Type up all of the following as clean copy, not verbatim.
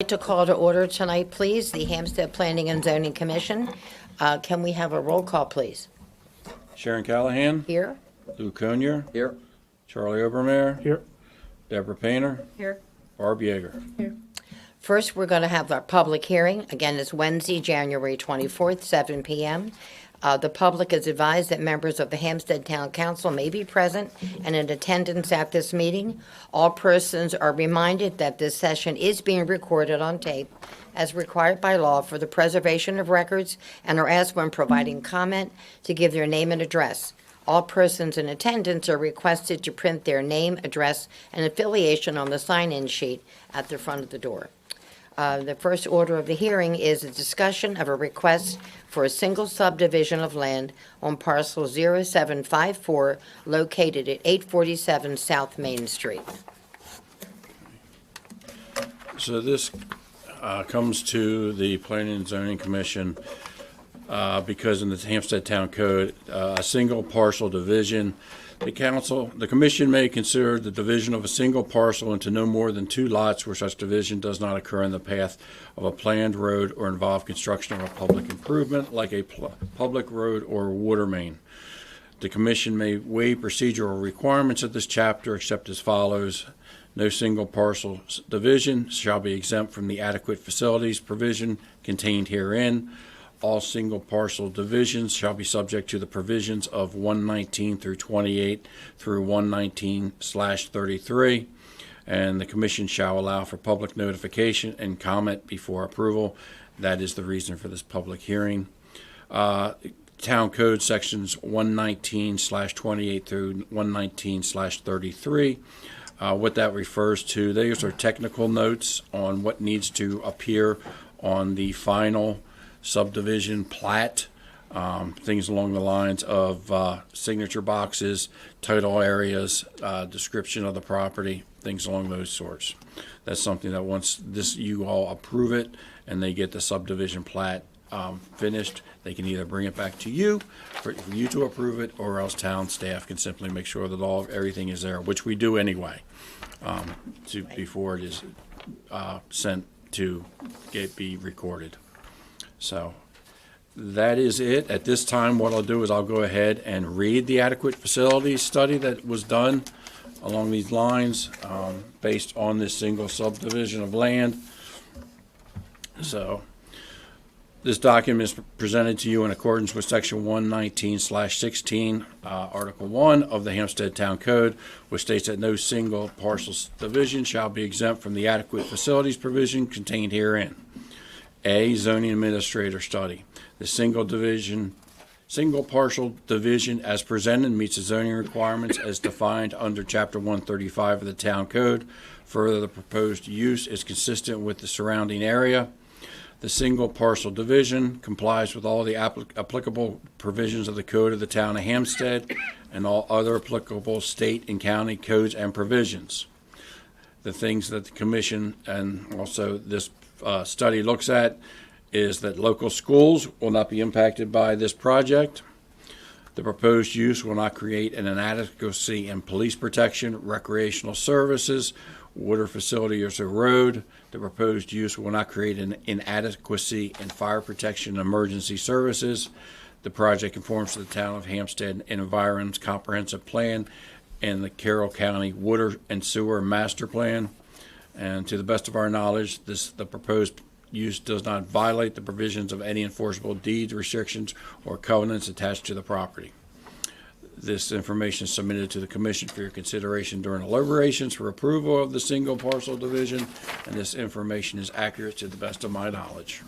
To call to order tonight, please, the Hampstead Planning and Zoning Commission. Can we have a roll call, please? Sharon Callahan. Here. Lou Conyer. Here. Charlie Obermeyer. Here. Deborah Painter. Here. Barb Yeager. Here. First, we're going to have our public hearing. Again, it's Wednesday, January 24th, 7 p.m. The public is advised that members of the Hampstead Town Council may be present and in attendance at this meeting. All persons are reminded that this session is being recorded on tape as required by law for the preservation of records and are asked when providing comment to give their name and address. All persons in attendance are requested to print their name, address, and affiliation on the sign-in sheet at the front of the door. The first order of the hearing is a discussion of a request for a single subdivision of land on parcel 0754 located at 847 South Main Street. So this comes to the Planning and Zoning Commission because in the Hampstead Town Code, a single parcel division, the commission may consider the division of a single parcel into no more than two lots where such division does not occur in the path of a planned road or involve construction of a public improvement like a public road or water main. The commission may waive procedural requirements of this chapter except as follows. No single parcel division shall be exempt from the adequate facilities provision contained herein. All single parcel divisions shall be subject to the provisions of 119 through 28 through 119/33, and the commission shall allow for public notification and comment before approval. That is the reason for this public hearing. Town Code sections 119/28 through 119/33. What that refers to, those are technical notes on what needs to appear on the final subdivision plat, things along the lines of signature boxes, title areas, description of the property, things along those sorts. That's something that once you all approve it and they get the subdivision plat finished, they can either bring it back to you for you to approve it, or else town staff can simply make sure that everything is there, which we do anyway, before it is sent to be recorded. So that is it. At this time, what I'll do is I'll go ahead and read the adequate facilities study that was done along these lines based on this single subdivision of land. So this document is presented to you in accordance with Section 119/16, Article 1 of the Hampstead Town Code, which states that no single parcel division shall be exempt from the adequate facilities provision contained herein. A, zoning administrator study. The single parcel division as presented meets the zoning requirements as defined under Chapter 135 of the Town Code. Further, the proposed use is consistent with the surrounding area. The single parcel division complies with all the applicable provisions of the Code of the Town of Hampstead and all other applicable state and county codes and provisions. The things that the commission and also this study looks at is that local schools will not be impacted by this project. The proposed use will not create an inadequacy in police protection, recreational services, water facility or road. The proposed use will not create an inadequacy in fire protection and emergency services. The project conforms to the Town of Hampstead Environment's Comprehensive Plan and the Carroll County Water and Sewer Master Plan. And to the best of our knowledge, the proposed use does not violate the provisions of any enforceable deeds, restrictions, or covenants attached to the property. This information is submitted to the Commission for your consideration during deliberations for approval of the single parcel division, and this information is accurate to the best of my knowledge.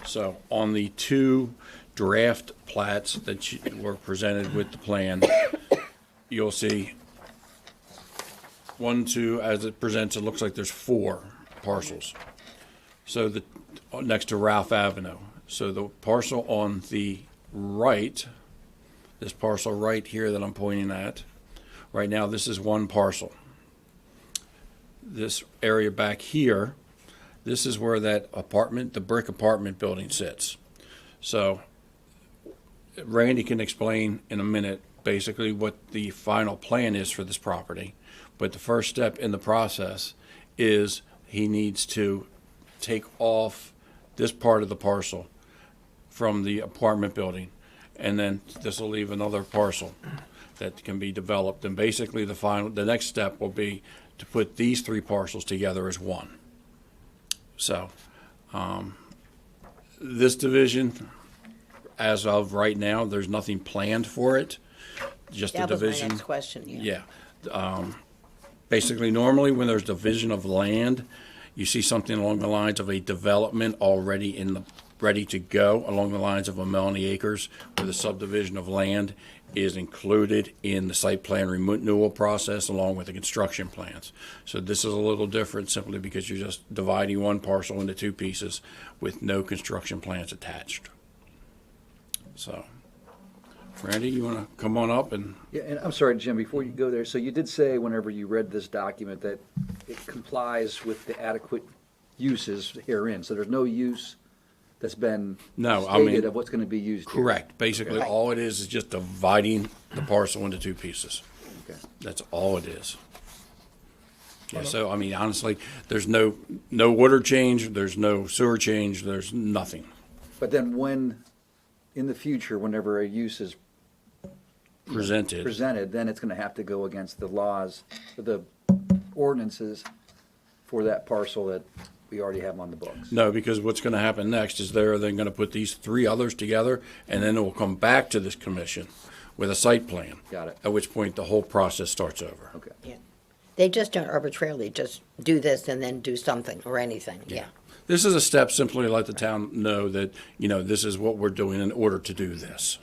So on the two draft plats that were presented with the plan, you'll see 1, 2, as it presents, it looks like there's 4 parcels. So next to Ralph Avenue. So the parcel on the right, this parcel right here that I'm pointing at, right now this is one parcel. This area back here, this is where that apartment, the brick apartment building sits. So Randy can explain in a minute basically what the final plan is for this property. But the first step in the process is he needs to take off this part of the parcel from the apartment building, and then this will leave another parcel that can be developed. And basically, the next step will be to put these three parcels together as one. So, this division, as of right now, there's nothing planned for it. Just a That was my division. next question, yeah. Yeah. Basically, normally when there's division of land, you see something along the lines of a development already ready to go, along the lines of a melony acres, where the subdivision of land is included in the site plan renewal process along with the construction plans. So this is a little different simply because you're just dividing one parcel into two pieces with no construction plans attached. So, Randy, you want to come on up and? Yeah, and I'm sorry, Jim, before you go there, so you did say whenever you read this document that it complies with the adequate uses herein, so there's no use that's been No, I mean- stated of what's gonna be used here? Correct. Basically, Okay. all it is just dividing the parcel into two pieces. Okay. That's all it is. Yeah, so, I mean, honestly, there's no water change, there's no sewer change, there's nothing. But then when, in the future, whenever a use is presented, then it's gonna have to go against the laws, the ordinances for that parcel that we already have on the books. No, because what's going to happen next is they're then going to put these three others together, and then it will come back to this commission with a site plan. Got it. At which point the whole process starts over. Okay. Yeah. They just don't arbitrarily just do this and then do something or anything, yeah. This is a step simply to let the town know that, this is what we're doing in order to do this.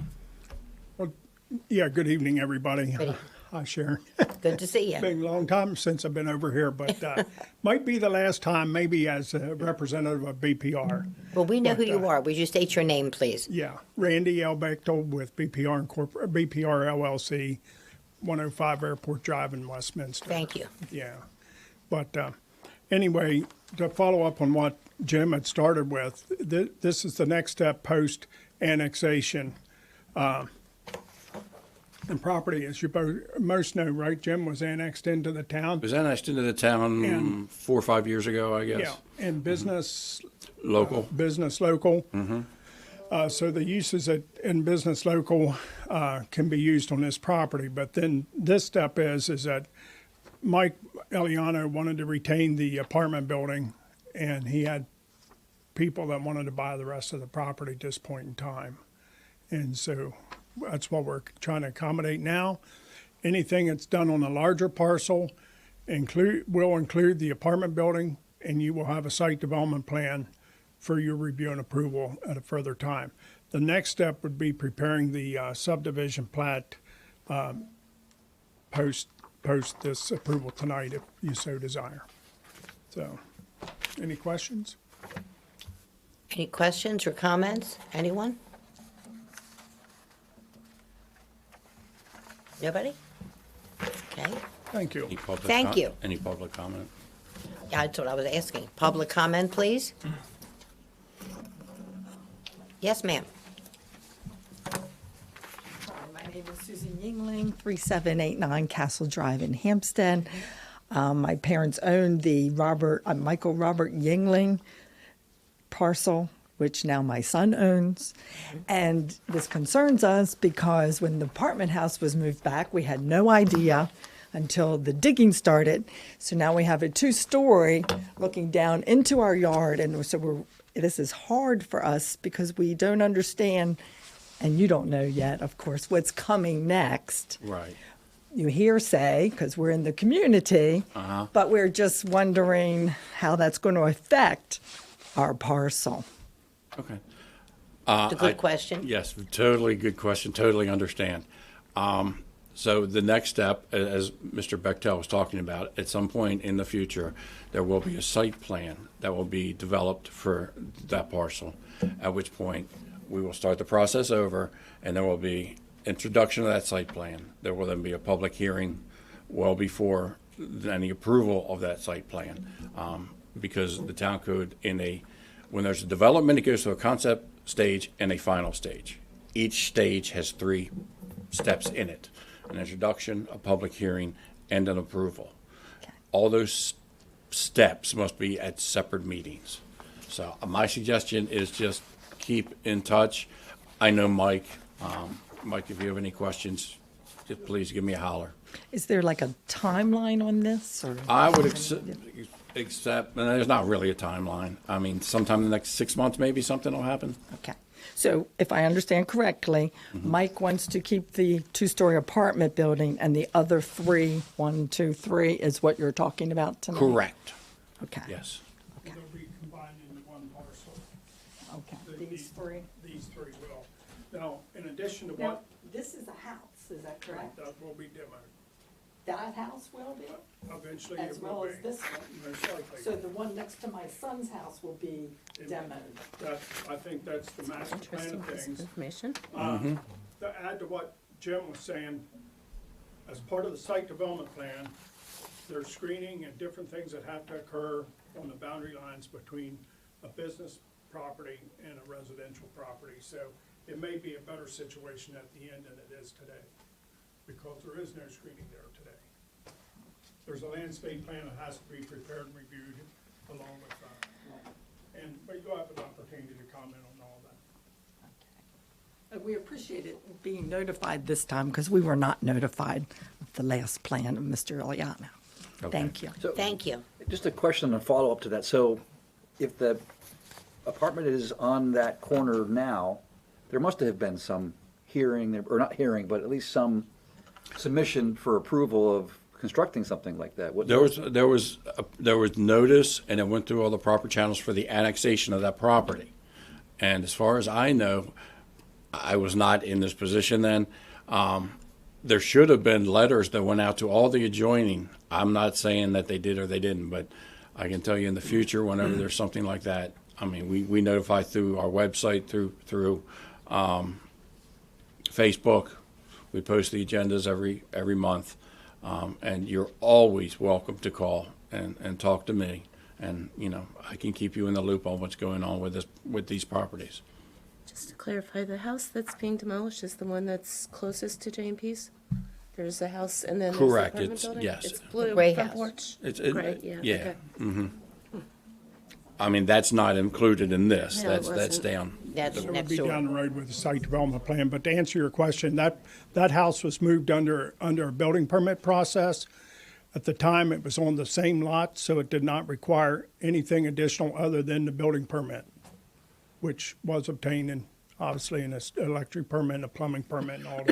Yeah, good evening, everybody. Good evening. Hi, Sharon. Good to see you. Been a long time since I've been over here, but might be the last time, maybe as a representative of BPR. Well, we know who you are. Would you state your name, please? Yeah, Randy L. Bechtel with BPR LLC, 105 Airport Drive in Westminster. Thank you. Yeah. But anyway, to follow up on what Jim had started with, this is the next step post annexation. And property, as you most know, right, Jim, was annexed into the town. Was annexed into the town And- 4 or 5 years ago, I guess? Yeah, and business Local? business local. So the uses in business local can be used on this property. But then this step is that Mike Eliano wanted to retain the apartment building, and he had people that wanted to buy the rest of the property at this point in time. And so that's what we're trying to accommodate now. Anything that's done on a larger parcel will include the apartment building, and you will have a site development plan for your review and approval at a further time. The next step would be preparing the subdivision plat post this approval tonight, if you so desire. So, any questions? Any questions or comments? Anyone? Nobody? Okay. Thank you. Any public Thank you. Any public comment? Yeah, that's what I was asking. Public comment, please? Yes, ma'am. My name is Susan Yingling, 3789 Castle Drive in Hampstead. My parents owned the Michael Robert Yingling parcel, which now my son owns. And this concerns us because when the apartment house was moved back, we had no idea until the digging started. So now we have a 2-story looking down into our yard. And so this is hard for us because we don't understand, and you don't know yet, of course, what's coming next. Right. You hear say, because we're in the community, but we're just wondering how that's going to affect our parcel. Okay. It's a good question. Yes, totally good question, totally understand. So the next step, as Mr. Bechtel was talking about, at some point in the future, there will be a site plan that will be developed for that parcel, at which point we will start the process over, and there will be introduction of that site plan. There will then be a public hearing well before any approval of that site plan, because the town code when there's a development, it goes to a concept stage and a final stage. Each stage has 3 steps in it: an introduction, a public hearing, and an approval. All those steps must be at separate meetings. So my suggestion is just keep in touch. I know Mike. Mike, if you have any questions, just please give me a holler. Is there like a timeline on this, or? I would accept, and there's not really a timeline. I mean, sometime in the next 6 months, maybe something will happen. Okay. So if I understand correctly, Mike wants to keep the two-story apartment building, and the other three, 1, 2, 3, is what you're talking about tonight? Correct. Okay. Yes. They'll be combined into one parcel. Okay. These three? These three will. Now, in addition to Now, what, this is a house, is that correct? that will be demoed. That house will be, Eventually as it well will be. as this one? Most likely. So the one next to my son's house will be demoed? I think that's the master plan Interesting of piece of things. information. To add to what Jim was saying, as part of the site development plan, there's screening and different things that have to occur on the boundary lines between a business property and a residential property. So it may be a better situation at the end than it is today, because there is no screening there today. There's a landscape plan that has to be prepared and reviewed along with that. But you'll have an opportunity to comment on all that. We appreciate it being notified this time, because we were not notified of the last plan of Mr. Eliano. Thank you. So, Thank you. just a question and follow-up to that. So if the apartment is on that corner now, there must have been some hearing, or not hearing, but at least some submission for approval of constructing something like that. What- There was notice, and it went through all the proper channels for the annexation of that property. And as far as I know, I was not in this position then. There should have been letters that went out to all the adjoining. I'm not saying that they did or they didn't, but I can tell you in the future, whenever there's something like that, I mean, we notify through our website, through Facebook. We post the agendas every month. And you're always welcome to call and talk to me. And, I can keep you in the loop on what's going on with these properties. Just to clarify, the house that's being demolished is the one that's closest to J&P's? There's a house and then there's the Correct. apartment It's- building? yes. It's blue, Gray front house. porch? It's Gray, yeah. Yeah. Okay. I mean, that's not included in this. No, it That's wasn't. down. That's It would next be down door. the road with the site development plan, but to answer your question, that house was moved under a building permit process. At the time, it was on the same lot, so it did not require anything additional other than the building permit, which was obtained, and obviously an electric permit, and a plumbing permit, and all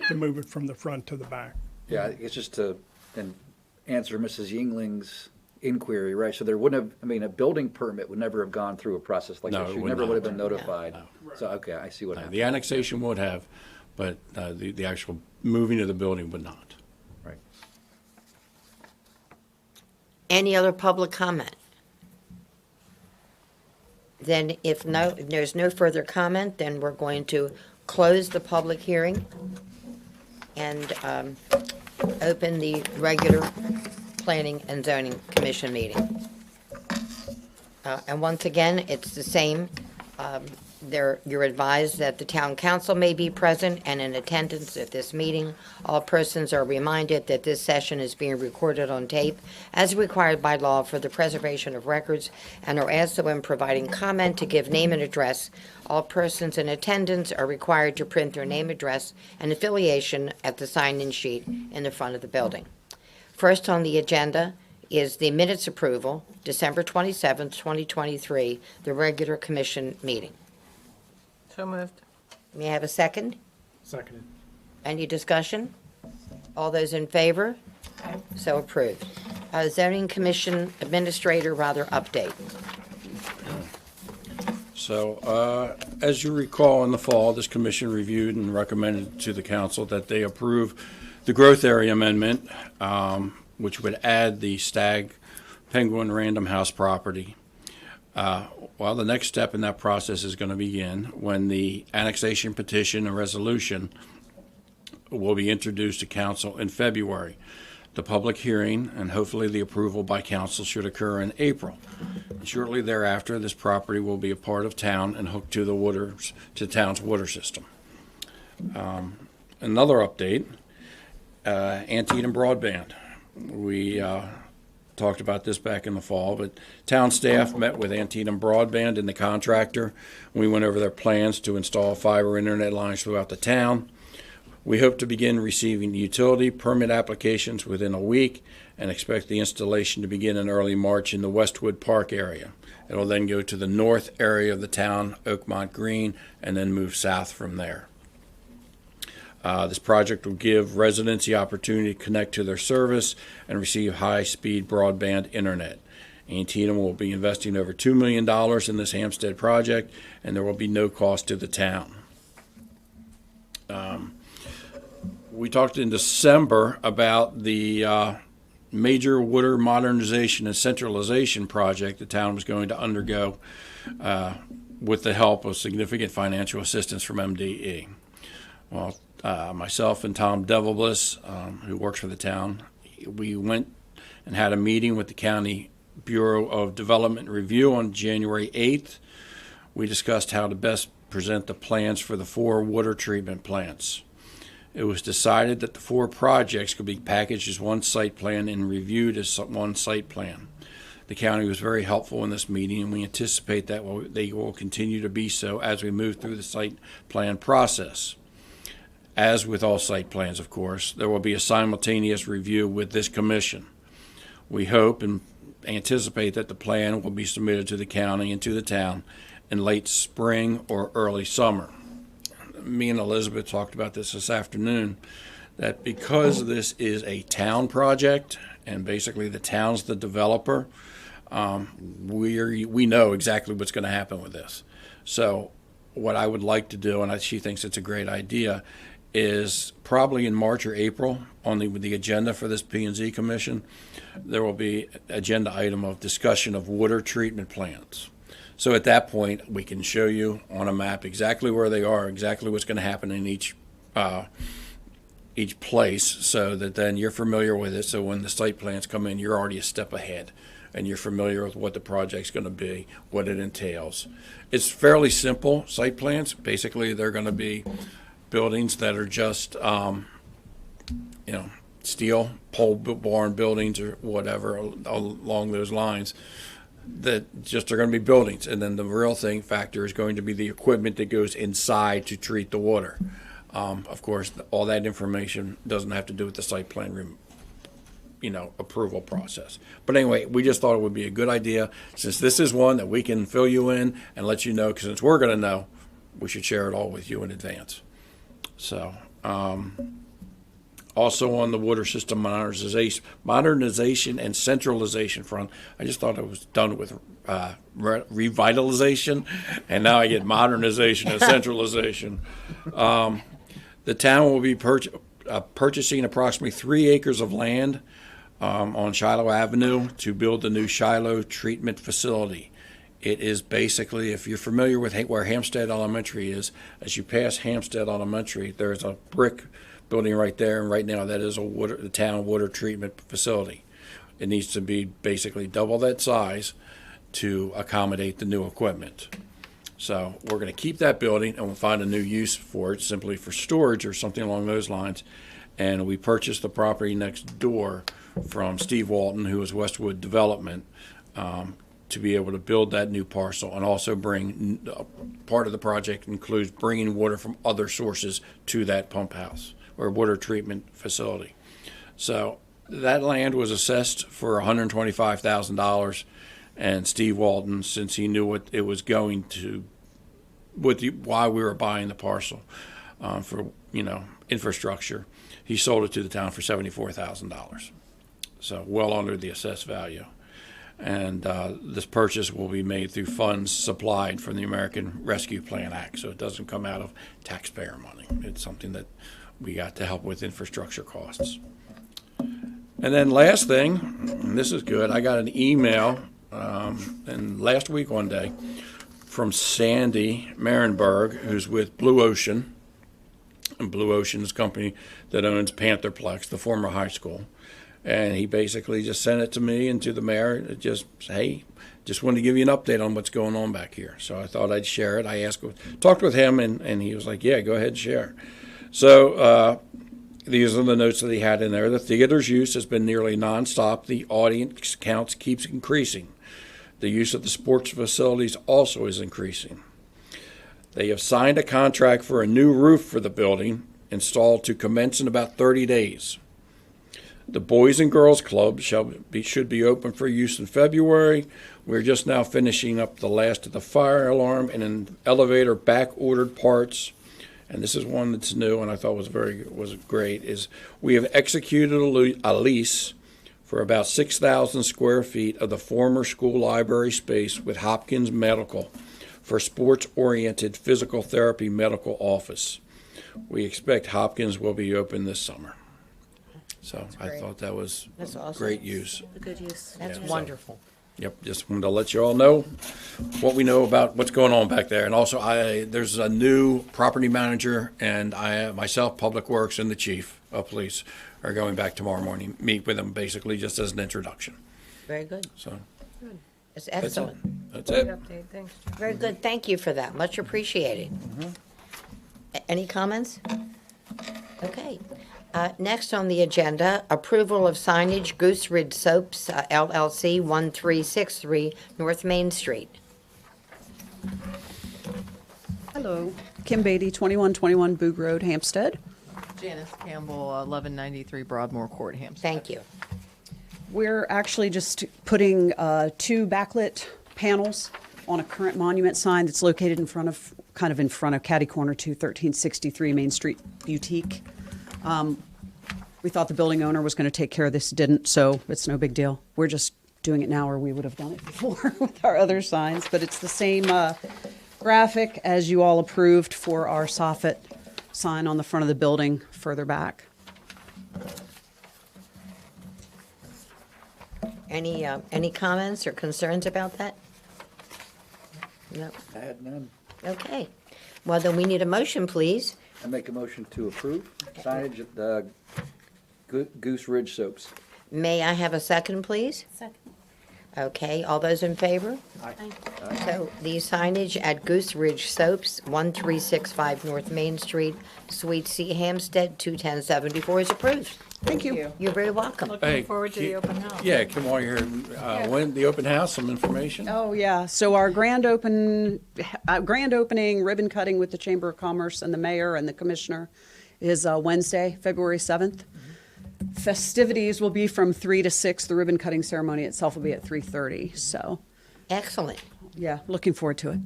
to move it from the front to the back. Yeah, it's just to then answer Mrs. Yingling's inquiry, right? So there wouldn't have, a building permit would never have gone through a process like No, this. it You would never would have not. been notified. So, okay, I see what happened. The annexation would have, but the actual moving of the building would not. Right. Any other public comment? Then if there's no further comment, then we're going to close the public hearing and open the regular Planning and Zoning Commission meeting. And once again, it's the same. You're advised that the town council may be present and in attendance at this meeting. All persons are reminded that this session is being recorded on tape as required by law for the preservation of records, and are asked that when providing comment to give name and address. All persons in attendance are required to print their name, address, and affiliation at the sign-in sheet in the front of the building. First on the agenda is the minutes approval, December 27th, 2023, the regular commission meeting. So moved. May I have a second? Seconded. Any discussion? All those in favor? So approved. Zoning Commission Administrator, update. So, as you recall, in the fall, this commission reviewed and recommended to the council that they approve the growth area amendment, which would add the Stag Penguin Random House property. Well, the next step in that process is going to begin when the annexation petition and resolution will be introduced to council in February. The public hearing and hopefully the approval by council should occur in April. Shortly thereafter, this property will be a part of town and hooked to town's water system. Another update, Antietam Broadband. We talked about this back in the fall, but town staff met with Antietam Broadband and the contractor. We went over their plans to install fiber internet lines throughout the town. We hope to begin receiving utility permit applications within a week and expect the installation to begin in early March in the Westwood Park area. It'll then go to the north area of the town, Oakmont Green, and then move south from there. This project will give residents the opportunity to connect to their service and receive high-speed broadband internet. Antietam will be investing over $2 million in this Hampstead project, and there will be no cost to the town. We talked in December about the major water modernization and centralization project the town was going to undergo with the help of significant financial assistance from MDE. Well, myself and Tom Devilbliss, who works for the town, we went and had a meeting with the County Bureau of Development Review on January 8th. We discussed how to best present the plans for the 4 water treatment plants. It was decided that the 4 projects could be packaged as one site plan and reviewed as one site plan. The county was very helpful in this meeting, and we anticipate that they will continue to be so as we move through the site plan process. As with all site plans, of course, there will be a simultaneous review with this commission. We hope and anticipate that the plan will be submitted to the county and to the town in late spring or early summer. Me and Elizabeth talked about this afternoon, that because this is a town project and basically the town's the developer, we know exactly what's going to happen with this. So what I would like to do, and she thinks it's a great idea, is probably in March or April on the agenda for this P&Z Commission, there will be agenda item of discussion of water treatment plants. So at that point, we can show you on a map exactly where they are, exactly what's going to happen in each place, so that then you're familiar with it. So when the site plans come in, you're already a step ahead, and you're familiar with what the project's going to be, what it entails. It's fairly simple site plans. Basically, they're going to be buildings that are just, steel pole barn buildings or whatever along those lines. That just are going to be buildings, and then the real factor is going to be the equipment that goes inside to treat the water. Of course, all that information doesn't have to do with the site plan, approval process. But anyway, we just thought it would be a good idea, since this is one that we can fill you in and let you know, because since we're going to know, we should share it all with you in advance. So, also on the water system modernization and centralization front, I just thought it was done with revitalization, and now I get modernization and centralization. The town will be purchasing approximately 3 acres of land on Shiloh Avenue to build the new Shiloh treatment facility. It is basically, if you're familiar with where Hampstead Elementary is, as you pass Hampstead Elementary, there's a brick building right there, and right now that is the town water treatment facility. It needs to be basically double that size to accommodate the new equipment. So we're going to keep that building, and we'll find a new use for it, simply for storage or something along those lines. And we purchased the property next door from Steve Walton, who is Westwood Development, to be able to build that new parcel, and also bring part of the project includes bringing water from other sources to that pump house or water treatment facility. So that land was assessed for $125,000, and Steve Walton, since he knew what it was going to, why we were buying the parcel for infrastructure, he sold it to the town for $74,000. So well under the assessed value. And this purchase will be made through funds supplied from the American Rescue Plan Act, so it doesn't come out of taxpayer money. It's something that we got to help with infrastructure costs. And then last thing, and this is good, I got an email and last week one day from Sandy Marenberg, who's with Blue Ocean. And Blue Ocean is a company that owns Pantherplex, the former high school. And he basically just sent it to me and to the mayor. Just wanted to give you an update on what's going on back here. So I thought I'd share it. I talked with him, and he was like, yeah, go ahead and share. So these are the notes that he had in there. The theater's use has been nearly nonstop. The audience counts keeps increasing. The use of the sports facilities also is increasing. They have signed a contract for a new roof for the building, installed to commence in about 30 days. The Boys and Girls Club should be open for use in February. We're just now finishing up the last of the fire alarm and an elevator back-ordered parts. And this is one that's new and I thought was great, is we have executed a lease for about 6,000 square feet of the former school library space with Hopkins Medical for sports-oriented physical therapy medical office. We expect Hopkins will be open this summer. So I great. thought that was That's awesome. great use. A good use. That's Yeah, so- wonderful. Yep, just wanted to let you all know what we know about what's going on back there. And also, there's a new property manager, and myself, Public Works, and the chief of police are going back tomorrow morning, meet with them basically just as an introduction. Very good. So It's that's it. excellent. That's it. Very good. Thank you for that. Much appreciated. Any comments? Okay. Next on the agenda, approval of signage Goose Ridge Soaps LLC, 1363 North Main Street. Hello, Kim Beatty, 2121 Boog Road, Hampstead. Janice Campbell, 1193 Broadmoor Court, Hampstead. Thank you. We're actually just putting two backlit panels on a current monument sign that's located in front of catty corner to 1363 Main Street Boutique. We thought the building owner was going to take care of this, didn't, so it's no big deal. We're just doing it now, or we would have done it before with our other signs, but it's the same graphic as you all approved for our soffit sign on the front of the building further back. Any comments or concerns about that? No. I had none. Okay. Well, then we need a motion, please. I make a motion to approve signage at the Goose Ridge Soaps. May I have a second, please? Second. Okay, all those in favor? Aye. So the signage at Goose Ridge Soaps, 1365 North Main Street, Suite C, Hampstead, 21074 is approved. Thank you. You're very welcome. Hey, forward to the open house. Yeah, come on here. When the open house, some information? Oh, yeah. So our grand opening, ribbon cutting with the Chamber of Commerce and the mayor and the commissioner is Wednesday, February 7th. Festivities will be from 3 to 6. The ribbon cutting ceremony itself will be at 3:30. So, Excellent. yeah, looking forward to it.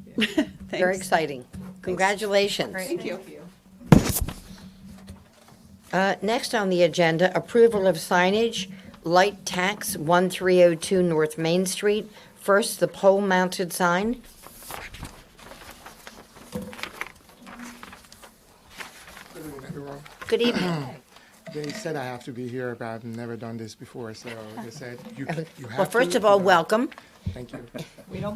Very Thanks. exciting. Congratulations. Thank you. Next on the agenda, approval of signage, light tax, 1302 North Main Street. First, the pole-mounted sign. Everyone. Good evening. They said I have to be here, but I've never done this before, so they said you have Well, first to, of all, you know. welcome. Thank you.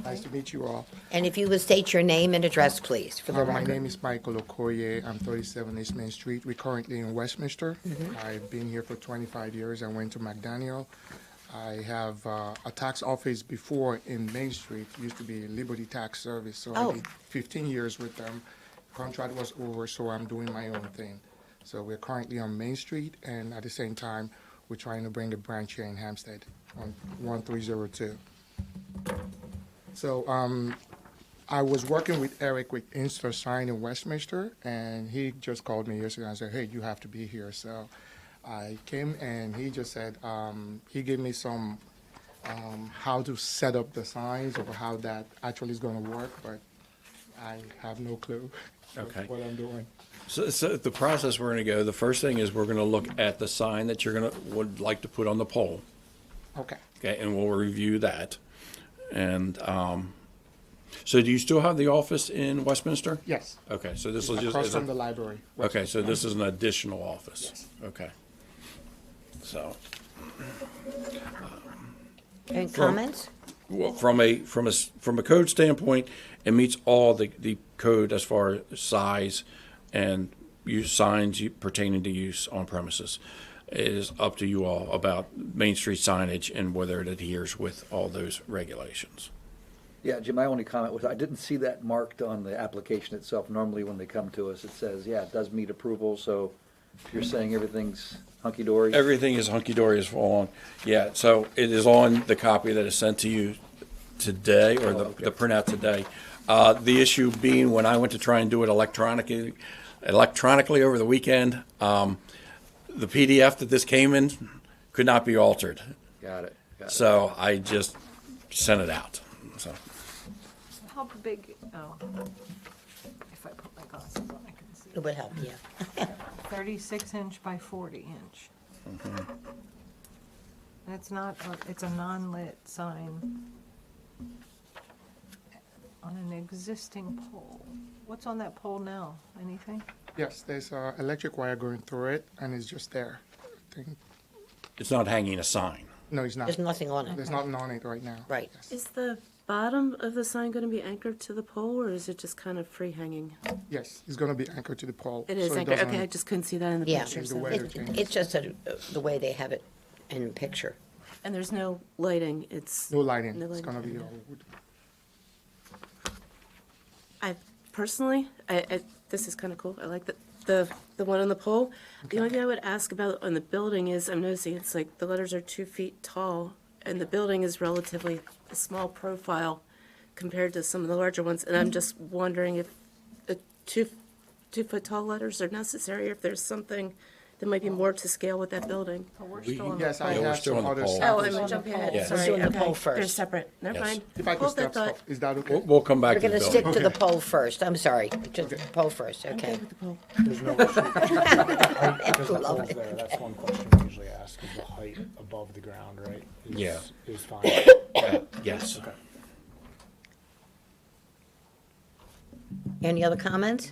Nice to meet you all. And if you would state your name and address, please, for the My record. name is Michael Okoye. I'm 37 East Main Street. We're currently in Westminster. Mm-hmm. I've been here for 25 years. I went to McDaniel. I have a tax office before in Main Street. It used to be Liberty Tax Service, so Oh. I did 15 years with them. Contract was over, so I'm doing my own thing. So we're currently on Main Street, and at the same time, we're trying to bring a branch here in Hampstead on 1302. So I was working with Eric with Insta Sign in Westminster, and he just called me yesterday and said, hey, you have to be here. So I came, and he just said, he gave me some how to set up the signs or how that actually is going to work, but I have no clue Okay. what I'm doing. So the process we're going to go, the first thing is we're going to look at the sign that would like to put on the pole. Okay. Okay, and we'll review that. And so do you still have the office in Westminster? Yes. Okay, so this will just. Across from the library. Okay, so this is an additional office? Yes. Okay. So, Any comments? well, from a code standpoint, it meets all the code as far as size and use signs pertaining to use on premises. It is up to you all about Main Street signage and whether it adheres with all those regulations. Yeah, Jim, my only comment was I didn't see that marked on the application itself. Normally when they come to us, it says, yeah, it does meet approval, so You're saying everything's hunky-dory? Everything is hunky-dory as on. Yeah, so it is on the copy that is sent to you today, or the printout today. The issue being, when I went to try and do it electronically over the weekend, the PDF that this came in could not be altered. Got it. So I just sent it out. So How big, oh, if I put my glasses on, I can see. It would help, yeah. 36 inch by 40 inch. It's not, it's a non-lit sign on an existing pole. What's on that pole now? Anything? Yes, there's a electric wire going through it, and it's just there. I think, it's not hanging a sign. no, it's not. There's nothing on it. There's nothing on it right now. Right. Yes. Is the bottom of the sign going to be anchored to the pole, or is it just kind of free hanging? Yes, it's gonna be anchored to the pole. It is so anchored. doesn't Okay, I just couldn't see that in the Yeah. picture. change the so- weather It- change. It's just the way they have it in the picture. And there's no lighting. It's No lighting. No It's lighting. gonna be all wood. I personally, this is kind of cool. I like the one on the pole. The only thing I would ask about on the building is I'm noticing it's like the letters are 2 feet tall, and the building is relatively a small profile compared to some of the larger ones. And I'm just wondering if the 2 foot tall letters are necessary, or if there's something that might be more to scale with that building. We're still on the Yes, I Yeah, we're have still some on the other pole. Oh, samples. I'm jumping ahead. Yes. Sorry. Let's do the Okay. pole They're first. separate. Never Yes. mind. If I could Hold that step, thought. is that okay? We'll come back We're to the going to building. stick to the poll first. I'm sorry, just the poll first, I'm okay? good with the pole. There's no issue. There's no Love poles it. there. That's one question we usually ask, is the height above the ground, right? Yeah. Is fine. Yes. Okay. Any other comments?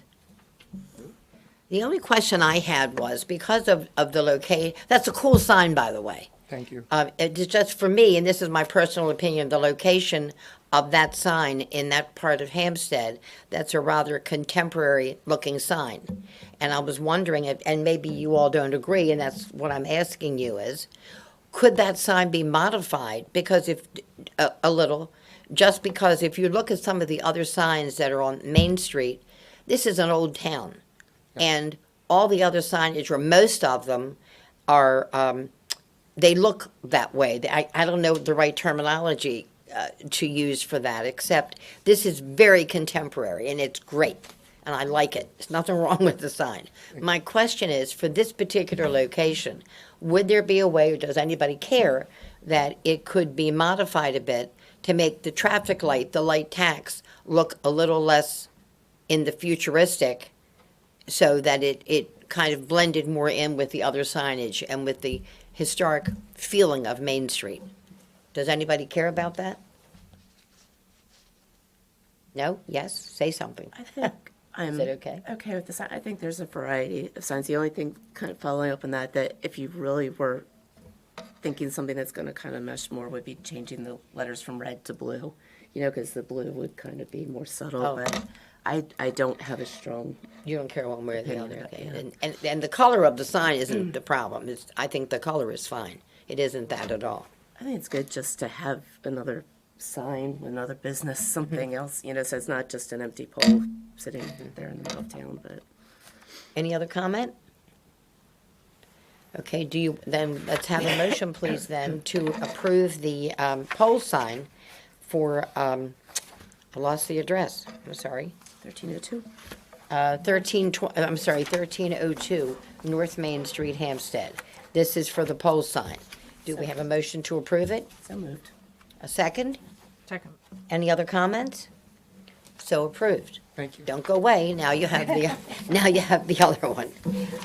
The only question I had was, because of the location, that's a cool sign, by the way. Thank you. It's just for me, and this is my personal opinion, the location of that sign in that part of Hampstead, that's a rather contemporary-looking sign. And I was wondering, if, and maybe you all don't agree, and that's what I'm asking you is, could that sign be modified? Because if, a little, just because if you look at some of the other signs that are on Main Street, this is an old town. And all the other signage, or most of them, are, they look that way. I don't know the right terminology to use for that, except this is very contemporary, and it's great, and I like it. There's nothing wrong with the sign. My question is, for this particular location, would there be a way, or does anybody care, that it could be modified a bit to make the traffic light, the light tax, look a little less in the futuristic, so that it kind of blended more in with the other signage and with the historic feeling of Main Street? Does anybody care about that? No? Yes? Say something. I think I'm it okay? okay with the sign. I think there's a variety of signs. The only thing kind of following up on that if you really were thinking something that's going to kind of mesh more would be changing the letters from red to blue, because the blue would kind of be more subtle. Oh. But I don't have a strong. You don't care one way or the Opinion other, of it, okay? yeah. And the color of the sign isn't the problem. I think the color is fine. It isn't that at all. I think it's good just to have another sign, another business, something else. So it's not just an empty pole sitting there in the middle of town. But Any other comment? Okay, then let's have a motion, please, then, to approve the pole sign for, I lost the address, I'm sorry. 1302. 1302 North Main Street, Hampstead. This is for the pole sign. Do we have a motion to approve it? So moved. A second? Second. Any other comments? So approved. Thank you. Don't go away, now you have the other one.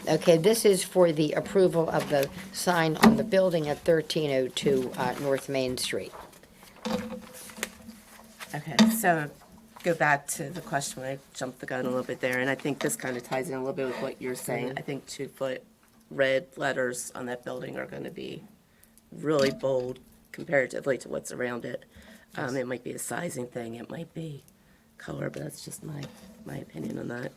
Okay, this is for the approval of the sign on the building at 1302 North Main Street. Okay, so go back to the question when I jumped the gun a little bit there, and I think this kind of ties in a little bit with what you're saying. I think 2-foot red letters on that building are going to be really bold comparatively to what's around it. It might be a sizing thing, it might be color, but that's just my opinion on that.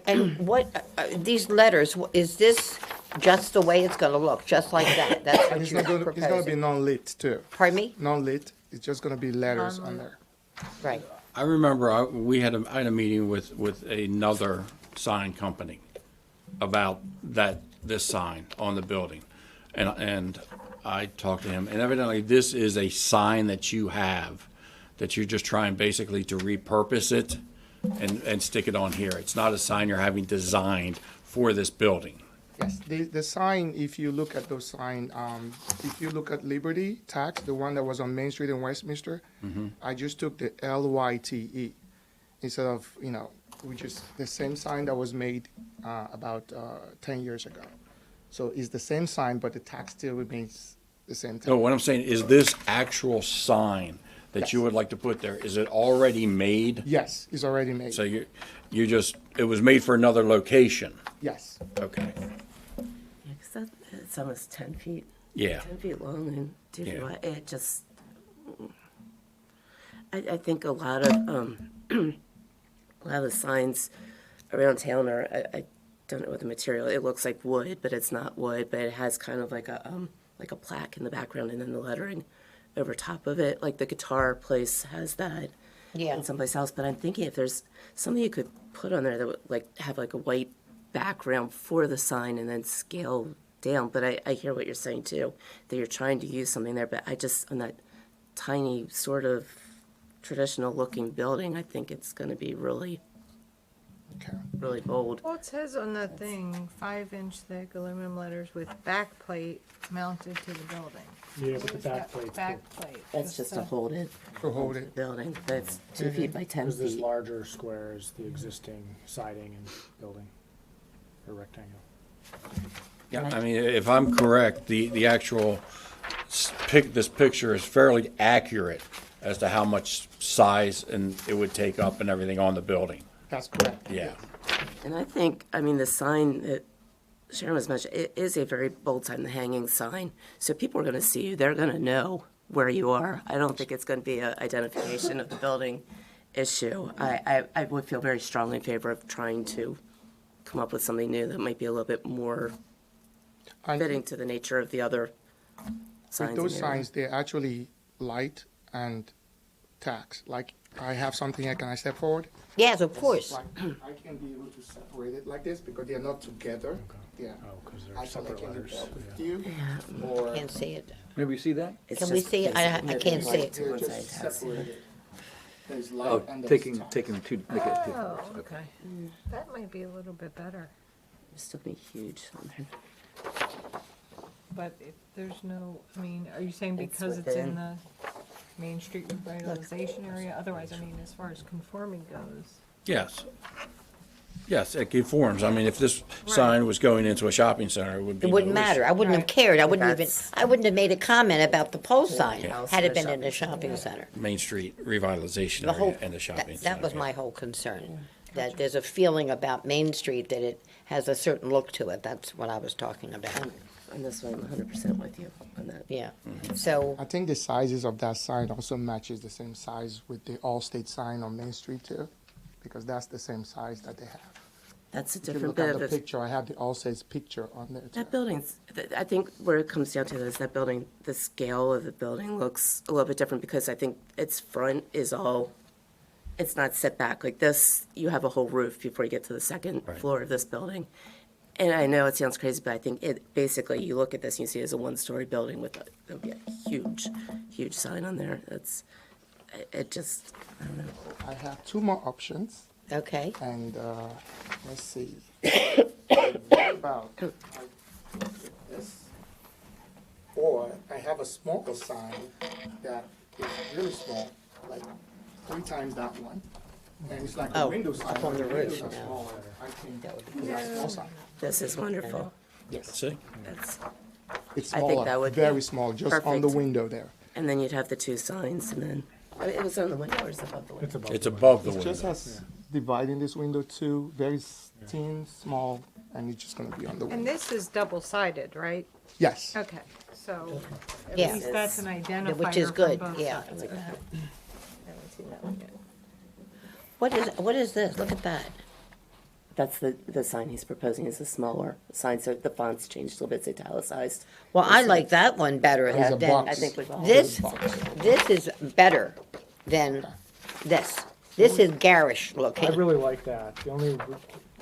And what, these letters, is this just the way it's gonna look, just like that? That's And what it's you're not gonna, it's gonna be proposing? non-lit too. Pardon me? Non-lit, it's just gonna be letters on there. Right. I remember I had a meeting with another sign company, about this sign on the building. And I talked to him, and evidently this is a sign that you have, that you're just trying basically to repurpose it and stick it on here. It's not a sign you're having designed for this building. Yes, the sign, if you look at those sign, if you look at Liberty Tax, the one that was on Main Street in Westminster, I just took the LYTE instead of, which is the same sign that was made about 10 years ago. So it's the same sign, but the tax still remains the same tax. No, what I'm saying is this actual sign that you would like to put there, is it already made? Yes, it's already made. So it was made for another location? Yes. Okay, Yeah, 'cause it's almost 10 feet. yeah. 10 feet long and 2 feet Yeah. wide. It just, I think a lot of the signs around town are, I don't know what the material, it looks like wood, but it's not wood, but it has kind of like a plaque in the background and then the lettering over top of it. Like the guitar place has that. Yeah. In someplace else, but I'm thinking if there's something you could put on there that would have a white background for the sign and then scale down. But I hear what you're saying too, that you're trying to use something there. But on that tiny sort of traditional looking building, I think it's going to be really, Okay. really bold. Well, it says on the thing, 5-inch thick aluminum letters with backplate mounted to the building. Yeah, but the Where's that backplate's backplate? That's just to hold it. To hold the it. building. That's 2 feet by 10 Is this feet. larger square is the existing siding and building, or rectangle? Yeah, I mean, if I'm correct, the actual this picture is fairly accurate as to how much size and it would take up and everything on the building. That's correct. Yeah. And I think, the sign that Sharon was mentioning, it is a very bold sign, the hanging sign. So people are going to see you. They're going to know where you are. I don't think it's going to be an identification of the building issue. I would feel very strongly in favor of trying to come up with something new that might be a little bit more fitting to the nature of the other signs. With in those the area. signs, they're actually light and tax. Like, I have something here, can I step forward? Yes, of course. Like, I can be able to separate it like this because they're not together. Yeah. Oh, because I they're feel separate I can do letters. that with Yeah. you. Or Can't see it. Maybe you see that? It's Can we just see it? I basically can't see light it. to they're one just side, tax. separated. There's light Oh, and there's taking tax. two, make it two. Oh, okay. That might be a little bit better. It'd still be huge on there. But if there's no, are you saying It's because it's within. in the Main Street revitalization area? Otherwise, as far as conforming goes. Yes. Yes, it conforms. I mean, if this sign was going into a shopping center, it would be It wouldn't no issue. matter. I wouldn't have Right. cared. I wouldn't That's- have made a comment about the pole sign House had or it been in shopping a shopping center. Main Street revitalization The whole, area and the shopping center. that was yeah. my whole concern. That there's a feeling about Main Street that it has a certain look to it. That's what I was talking about. On this one, I'm 100% with you on that. Yeah. Mm-hmm. So, I think the sizes of that sign also matches the same size with the Allstate sign on Main Street too, because that's the same size that they have. That's a If you different look bit at of the it. picture, I have the Allstate's picture on there too. That building's, I think where it comes down to is that building, the scale of the building looks a little bit different because I think its front is all, it's not set back. Like this, you have a whole roof before you get to the second Right. floor of this building. And I know it sounds crazy, but I think it, basically, you look at this and you see it as a one-story building with a huge, huge sign on there. It just, I don't know. I have two more options, okay. and let's see. What about like this? Or I have a smaller sign that is really small, like 3 times that one. And it's like a Oh, window sign. up on but the the roof, windows are yeah. smaller, I think that would be a small sign. This is wonderful. Yes, See? That's, it's I think smaller, that would be very small, just on the perfect. window there. and then you'd have the two signs and then, it was on the window or is it above the window? It's above the It just window. has dividing this window too, very thin, small, and it's just gonna be on the And window. this is double-sided, right? Yes, Okay, so at Yeah. least that's an identifier Which is from good, both yeah. sides. Okay. Haven't seen that one yet. What is this? Look at that. That's the sign he's proposing is a smaller sign, so the font's changed a little bit, it's italicized. Well, I like that one better There's a than box. I think we've all. this. This is better than this. This is garish I looking. really like that.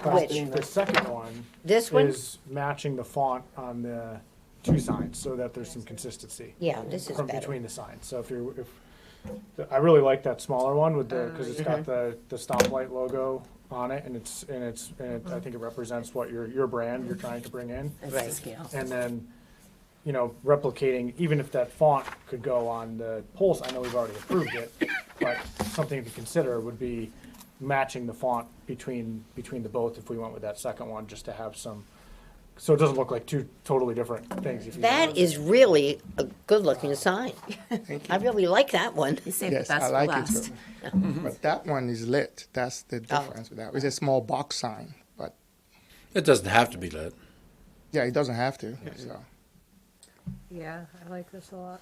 Which? The second one This one? is matching the font on the two signs so that there's some consistency Yeah, this is from better. between the signs. So I really like that smaller one with because it's got the stoplight logo on it, and I think it represents what your brand you're trying to bring in. That's Right. the scale. And then, replicating, even if that font could go on the polls, I know we've already approved it, but something to consider would be matching the font between the both if we went with that second one, just to have some, so it doesn't look like two totally different things. If you know what That I'm is saying. really a good-looking sign. I really like that one. You saved the Yes, best I for like last. it too. But that one is lit. That's the difference with that. It's a small box sign, but It doesn't have to be lit. yeah, it doesn't have to. So Yeah, I like this a lot.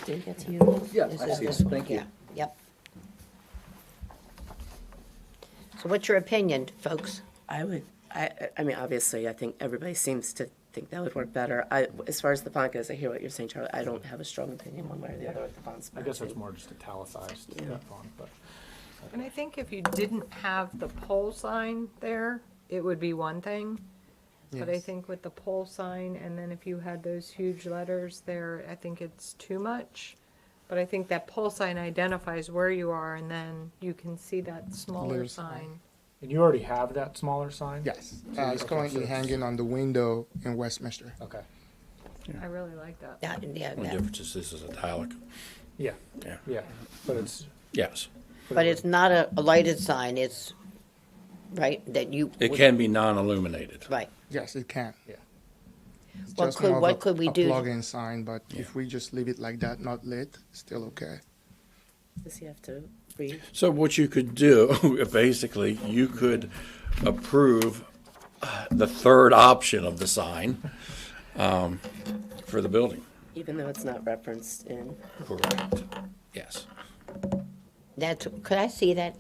Did it get to you? Yeah, This I is see this it. one, Thank you. yeah, yep. So what's your opinion, folks? I mean, obviously, I think everybody seems to think that would work better. As far as the font goes, I hear what you're saying, Charlie. I don't have a strong opinion one way or the other with the fonts. I guess it's more just italicized, Yeah. that font, but. And I think if you didn't have the pole sign there, it would be one thing. But I Yes. think with the pole sign, and then if you had those huge letters there, I think it's too much. But I think that pole sign identifies where you are, and then you can see that smaller Little sign. sign. And you already have that smaller sign? yes, So you- it's okay, currently so it's- hanging on the window in Westminster. Okay, I really like that. Yeah, The that- difference is this is italic. yeah, Yeah. yeah, but it's. Yes. but it's not a lighted sign, it's, right, that you. It would- can be non-illuminated. Right. Yes, it can. Yeah. It's What just could- more of what a- could we a do? plug-in sign, but if we just leave it like that, not lit, still okay. Does he have to read? So what you could do, basically, you could approve the third option of the sign for the building. Even though it's not referenced in. Correct. Yes. That's, could I see that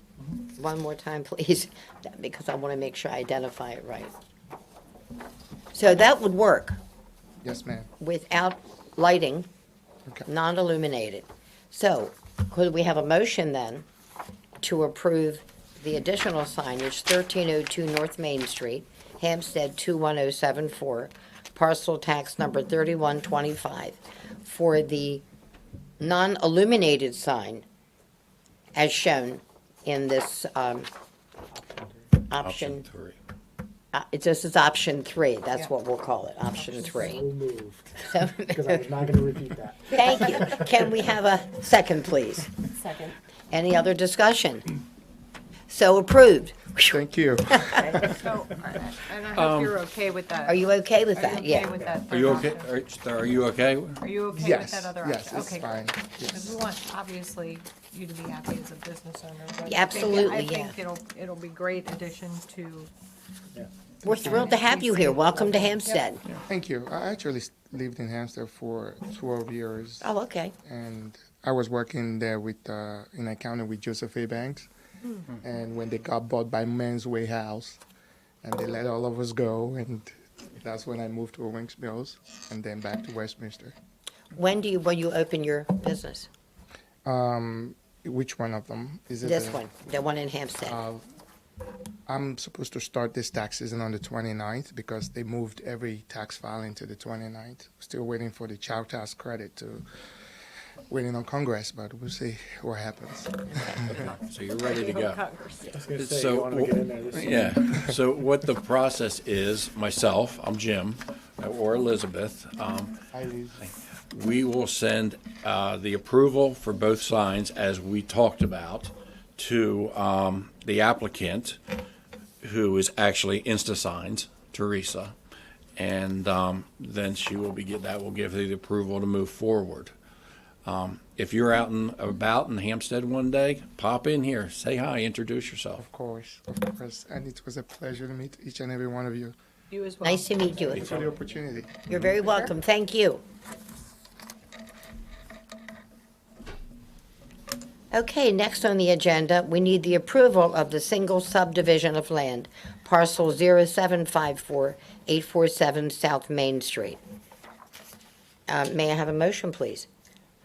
one more time, please? Because I want to make sure I identify it right. So that would work Yes, ma'am. without lighting, Okay. non-illuminated. So could we have a motion then to approve the additional signage, 1302 North Main Street, Hampstead 21074, parcel tax number 3125, for the non-illuminated sign as shown in this option, three. this is option 3, that's what we'll call it, option 3. So moved, So, because I was not gonna repeat that. thank you. Can we have a second, please? Second. Any other discussion? So approved. Thank you. So, and I hope you're okay with that. Are you okay with Are that? you okay Yeah. with that? Are you third okay? option? Are you okay? Are you okay with Yes, that other yes, option? it's Okay, fine. because Yes. we want, obviously, you to be happy as a business owner. but I think- Absolutely, I yeah. think it'll be great addition to, We're thrilled to have you here. Welcome to Hampstead. Thank you. I actually lived in Hampstead for 12 years. Oh, okay. And I was working there with in accounting with Joseph A. Banks. And when they got bought by Men's Way House, and they let all of us go, and that's when I moved to Owings Mills, and then back to Westminster. When you open your business? Which one of them is it? This one, the one in Hampstead. I'm supposed to start this tax season on the 29th because they moved every tax filing to the 29th. Still waiting for the child tax credit to waiting on Congress, but we'll see what happens. So you're ready to go. Congress. I was gonna say, So, you wanna get in there this year. Yeah, so what the process is, myself, I'm Jim, or Elizabeth, we will send the approval for both signs, as we talked about, to the applicant, who is actually InstaSigns, Teresa, and then she will that will give her the approval to move forward. If you're out and about in Hampstead one day, pop in here, say hi, introduce yourself. Of course. And it was a pleasure to meet each and every one of you. You as well. Nice to meet you. Thanks for the opportunity. You're very welcome. Thank you. Okay, next on the agenda, we need the approval of the single subdivision of land, parcel 0754847 South Main Street. May I have a motion, please?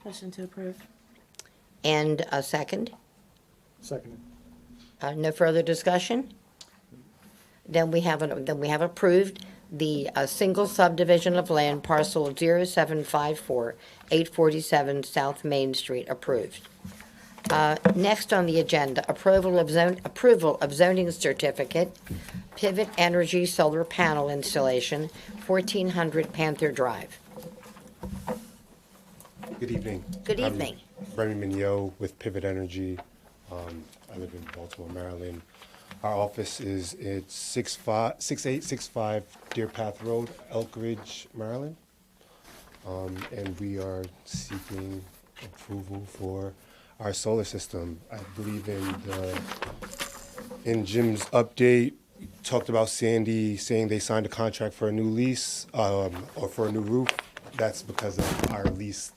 Motion to approve. And a second? Second. No further discussion? Then we have approved the single subdivision of land parcel 0754-847 South Main Street approved. Next on the agenda, approval of zoning certificate, Pivot Energy Solar Panel Installation, 1400 Panther Drive. Good evening. Good evening. I'm Remy Mignot with Pivot Energy. I live in Baltimore, Maryland. Our office is at 6865 Deer Path Road, Elk Ridge, Maryland. And we are seeking approval for our solar system. I believe in Jim's update, talked about Sandy saying they signed a contract for a new lease, or for a new roof. That's because of our lease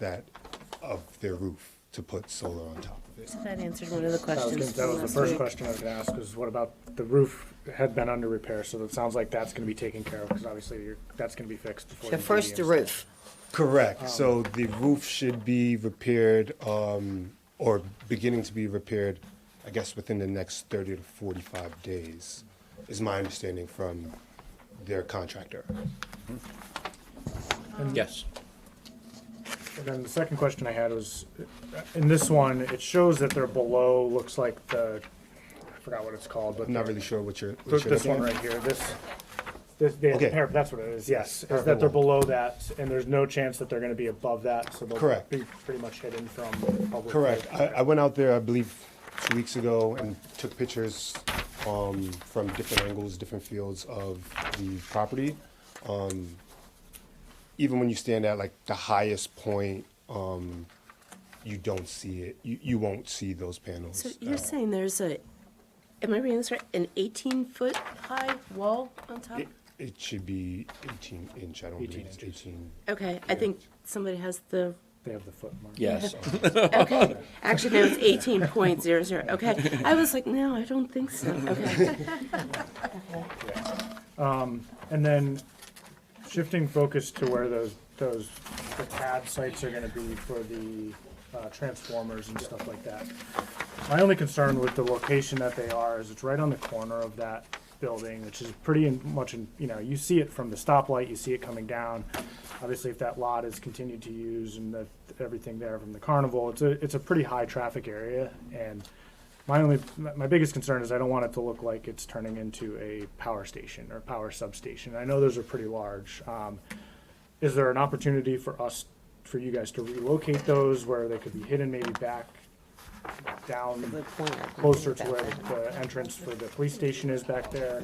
of their roof to put solar on top of it. So that answered one of the questions That was from the last first week. question I was gonna ask, was what about the roof had been under repair, so it sounds like that's gonna be taken care of, because obviously that's gonna be fixed before. So the first the installed. roof. Correct. So the roof should be repaired, or beginning to be repaired, I guess within the next 30 to 45 days, is my understanding from their contractor. Yes. And then the second question I had was, in this one, it shows that they're below, looks like I forgot what it's called, but. I'm not really sure what you're This looking one at. right here, the Okay. that's what it is, yes, is Parapet that they're wall. below that, and there's no chance that they're gonna be above that, so they'll Correct. be pretty much hidden from public. Correct. view. I went out there, I believe, 2 weeks ago and took pictures from different angles, different fields of the property. Even when you stand at like the highest point, you don't see it. You won't see those panels. So you're saying there's am I reading this right, an 18-foot high wall on top? It should be 18 inch. I don't 18 believe it's inches. 18. Okay, I think somebody has the, They have the foot mark. Yes. okay, actually, no, it's 18.00, okay. I was like, no, I don't think so, okay. And then shifting focus to where the pad sites are gonna be for the transformers and stuff like that. My only concern with the location that they are is it's right on the corner of that building, which is pretty much, you see it from the stoplight, you see it coming down. Obviously, if that lot is continued to use and everything there from the carnival, it's a pretty high traffic area. And my biggest concern is I don't want it to look like it's turning into a power station or power substation. I know those are pretty large. Is there an opportunity for you guys to relocate those where they could be hidden maybe back down Good point. I didn't closer think to where about that. the entrance for the police station is back there?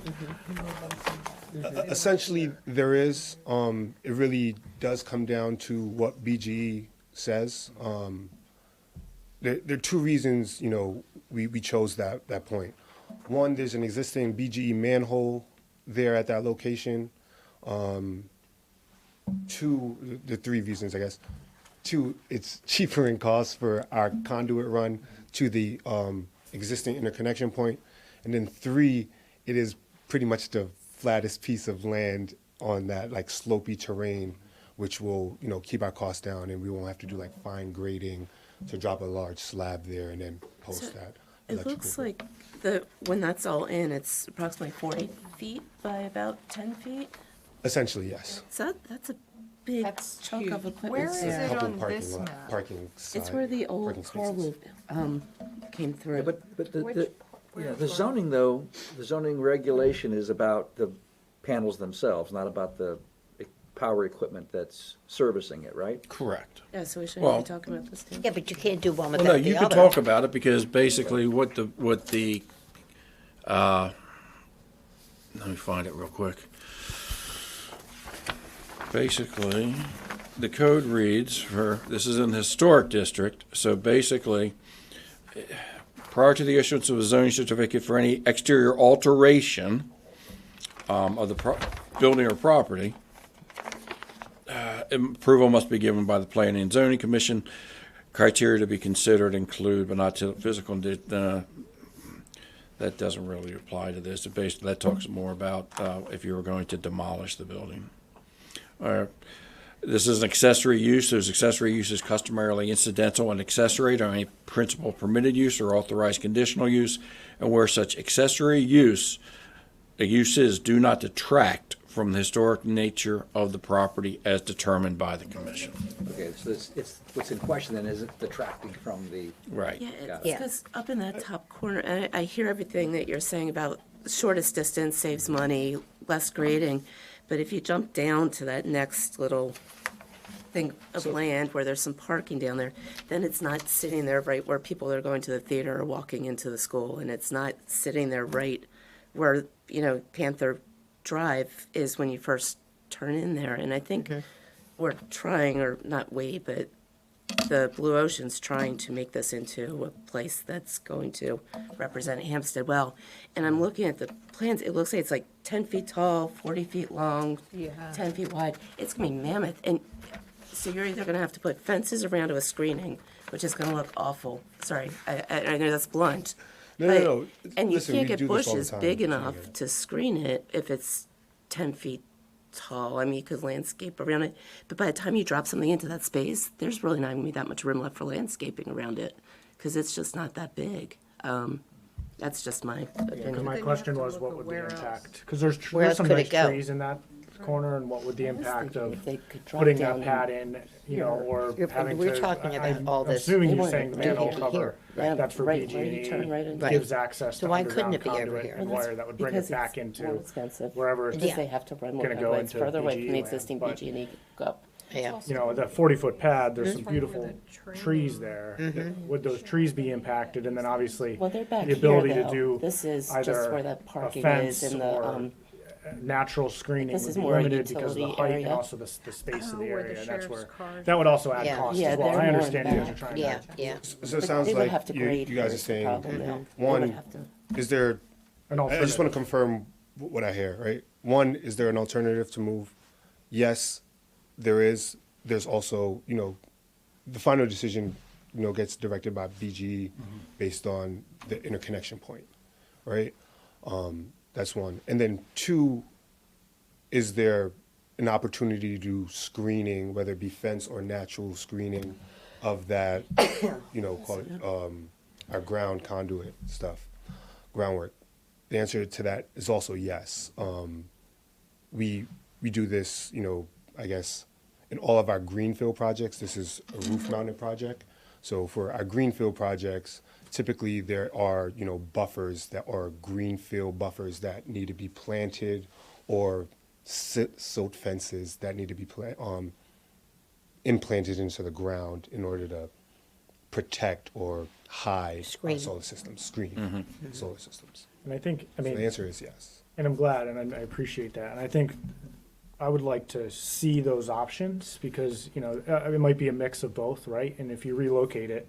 Essentially, there is. It really does come down to what BGE says. There are two reasons, we chose that point. One, there's an existing BGE manhole there at that location. Two, the three reasons, I guess. Two, it's cheaper in cost for our conduit run to the existing interconnection point. And then three, it is pretty much the flattest piece of land on that like slopey terrain, which will, keep our costs down, and we won't have to do like fine grading to drop a large slab there and then post So that. It electrical looks bill. like when that's all in, it's approximately 40 feet by about 10 feet. Essentially, yes. So that's a big That's chunk of huge. equipment. Where is there. it Couple on parking this lot- map? Parking side. It's where the old parking car spaces. loop came through. Yeah, but Which part? the zoning though, the zoning regulation is about the panels themselves, not about the power equiment that's servicing it, right? Correct. Yeah, so we should Well- be talking about this too. Yeah, but you can't do one Well, without no, the you other. can talk about it because basically what the let me find it real quick. Basically, the code reads this is in the historic district, so basically, prior to the issuance of a zoning certificate for any exterior alteration of the building or property, approval must be given by the Planning and Zoning Commission. Criteria to be considered include, but not to physical, that doesn't really apply to this. That talks more about if you were going to demolish the building. This is an accessory use. Those accessory uses customarily incidental and accessory to any principal permitted use or authorized conditional use, and where such accessory uses do not detract from the historic nature of the property as determined by the commission. Okay, so it's what's in question then isn't detracting from the. Right. Yeah, Got it's it. because up in that top corner, and I hear everything that you're saying about shortest distance saves money, less grading, but if you jump down to that next little thing of land where there's some parking down there, then it's not sitting there right where people are going to the theater or walking into the school, and it's not sitting there right where, Panther Drive is when you first turn in there. And I think we're trying, or not we, but the Blue Ocean's trying to make this into a place that's going to represent Hampstead well. And I'm looking at the plans, it looks like it's like 10 feet tall, 40 feet long, 10 feet wide. It's gonna be mammoth. And so you're either gonna have to put fences around with screening, which is gonna look awful. Sorry, I know that's blunt. No. And you Listen, can't we get do this all the bushes time. big So, enough yeah. to screen it if it's 10 feet tall. I mean, you could landscape around it, but by the time you drop something into that space, there's really not gonna be that much room left for landscaping around it, because it's just not that big. That's just my Because opinion. my Then you question have to was, look what at would where the else. impact? Because there's Where else some could nice it go? trees in that corner, and what would the impact thinking of if they could drop putting down that pad in, or You're- having to. we're talking about I'm all this. assuming They you're want saying it the right manhole here. cover, Yeah, that's for right where you BG&E, turn right into. gives access So to why couldn't underground it be over conduit here? and wire that would bring Because it back it's into more expensive. wherever Because it's they have to run more gonna go roadways into further away from BG the land, existing but- BG&E up. Yeah. the 40-foot pad, there's some Mhm. beautiful For the trees there. Would those trees be impacted? And then obviously, Well, they're back the here, ability to though. do This is just either where that a parking fence is and or natural screening This would is be more a limited because of the utility height and area. also the space of the Oh, where area. the And that's sheriff's where, cars that would also add Yeah. cost Yeah, as well. they're I more in understand you guys back. are trying to. Yeah. So it But sounds they would like have to you grade guys here are is the saying, problem now. They would one, have to- is there, An I just want to alternative. confirm what I hear, right? One, is there an alternative to move? Yes, there is. There's also, the final decision, gets directed by BG based on the interconnection point, right? That's one. And then two, is there an opportunity to do screening, whether it be fence or natural screening of that, call it, our ground conduit stuff, groundwork? The answer to that is also yes. We do this, I guess, in all of our greenfield projects. This is a roof-mounted project. So for our greenfield projects, typically there are, buffers that are greenfield buffers that need to be planted, or silt fences that need to be implanted into the ground in order to protect or hide Screen. solar systems, screen solar systems. And I think, So the answer is yes. and I'm glad, and I appreciate that. And I think I would like to see those options because, it might be a mix of both, right? And if you relocate it,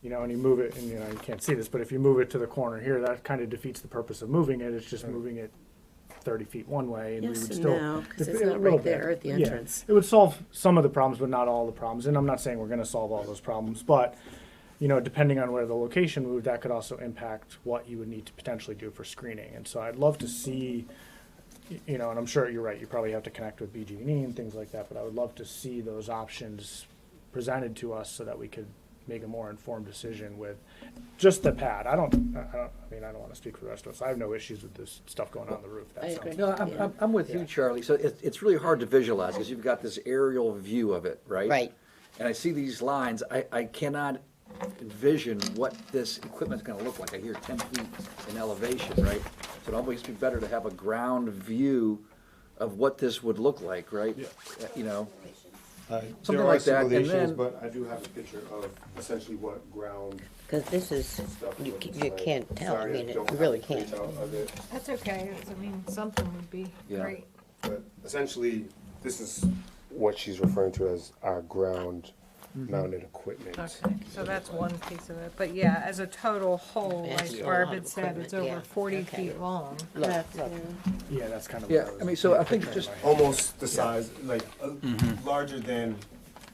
and you move it, and, you can't see this, but if you move it to the corner here, that kind of defeats the purpose of moving it. It's just moving it 30 feet one way, and we Yes would and still. no, 'cause it's a not little right there bit. at the Yeah. entrance. It would solve some of the problems, but not all the problems. And I'm not saying we're going to solve all those problems, but, depending on where the location moved, that could also impact what you would need to potentially do for screening. And so I'd love to see, and I'm sure you're right, you probably have to connect with BG&E and things like that, but I would love to see those options presented to us so that we could make a more informed decision with just the pad. I don't want to speak for the rest of us. I have no issues with this stuff going on the roof. That I sounds- agree. No, I'm with you, Charlie. So it's really hard to visualize because you've got this aerial view of it, right? Right. And I see these lines. I cannot envision what this equipment's gonna look like. I hear 10 feet in elevation, right? So it'd always be better to have a ground view of what this would look like, right? Something There are like that, and simulations, then- but I do have a picture of essentially what ground Because this is, stuff you looks you like. can't tell, I Sorry, mean, don't you have really a can't. printout of it, That's okay, something would be Yeah. great. but essentially, this is what she's referring to as our ground mounted equipment. Okay, so that's one piece of it, but yeah, as a total whole, Yeah, it's like a Barb lot had of said, it's equipment, over yeah. 40 Okay. feet long. Look, That's, look. Yeah, that's kind of. Yeah, what I mean, was so I think picturing just- in my head. Almost the size, like, larger than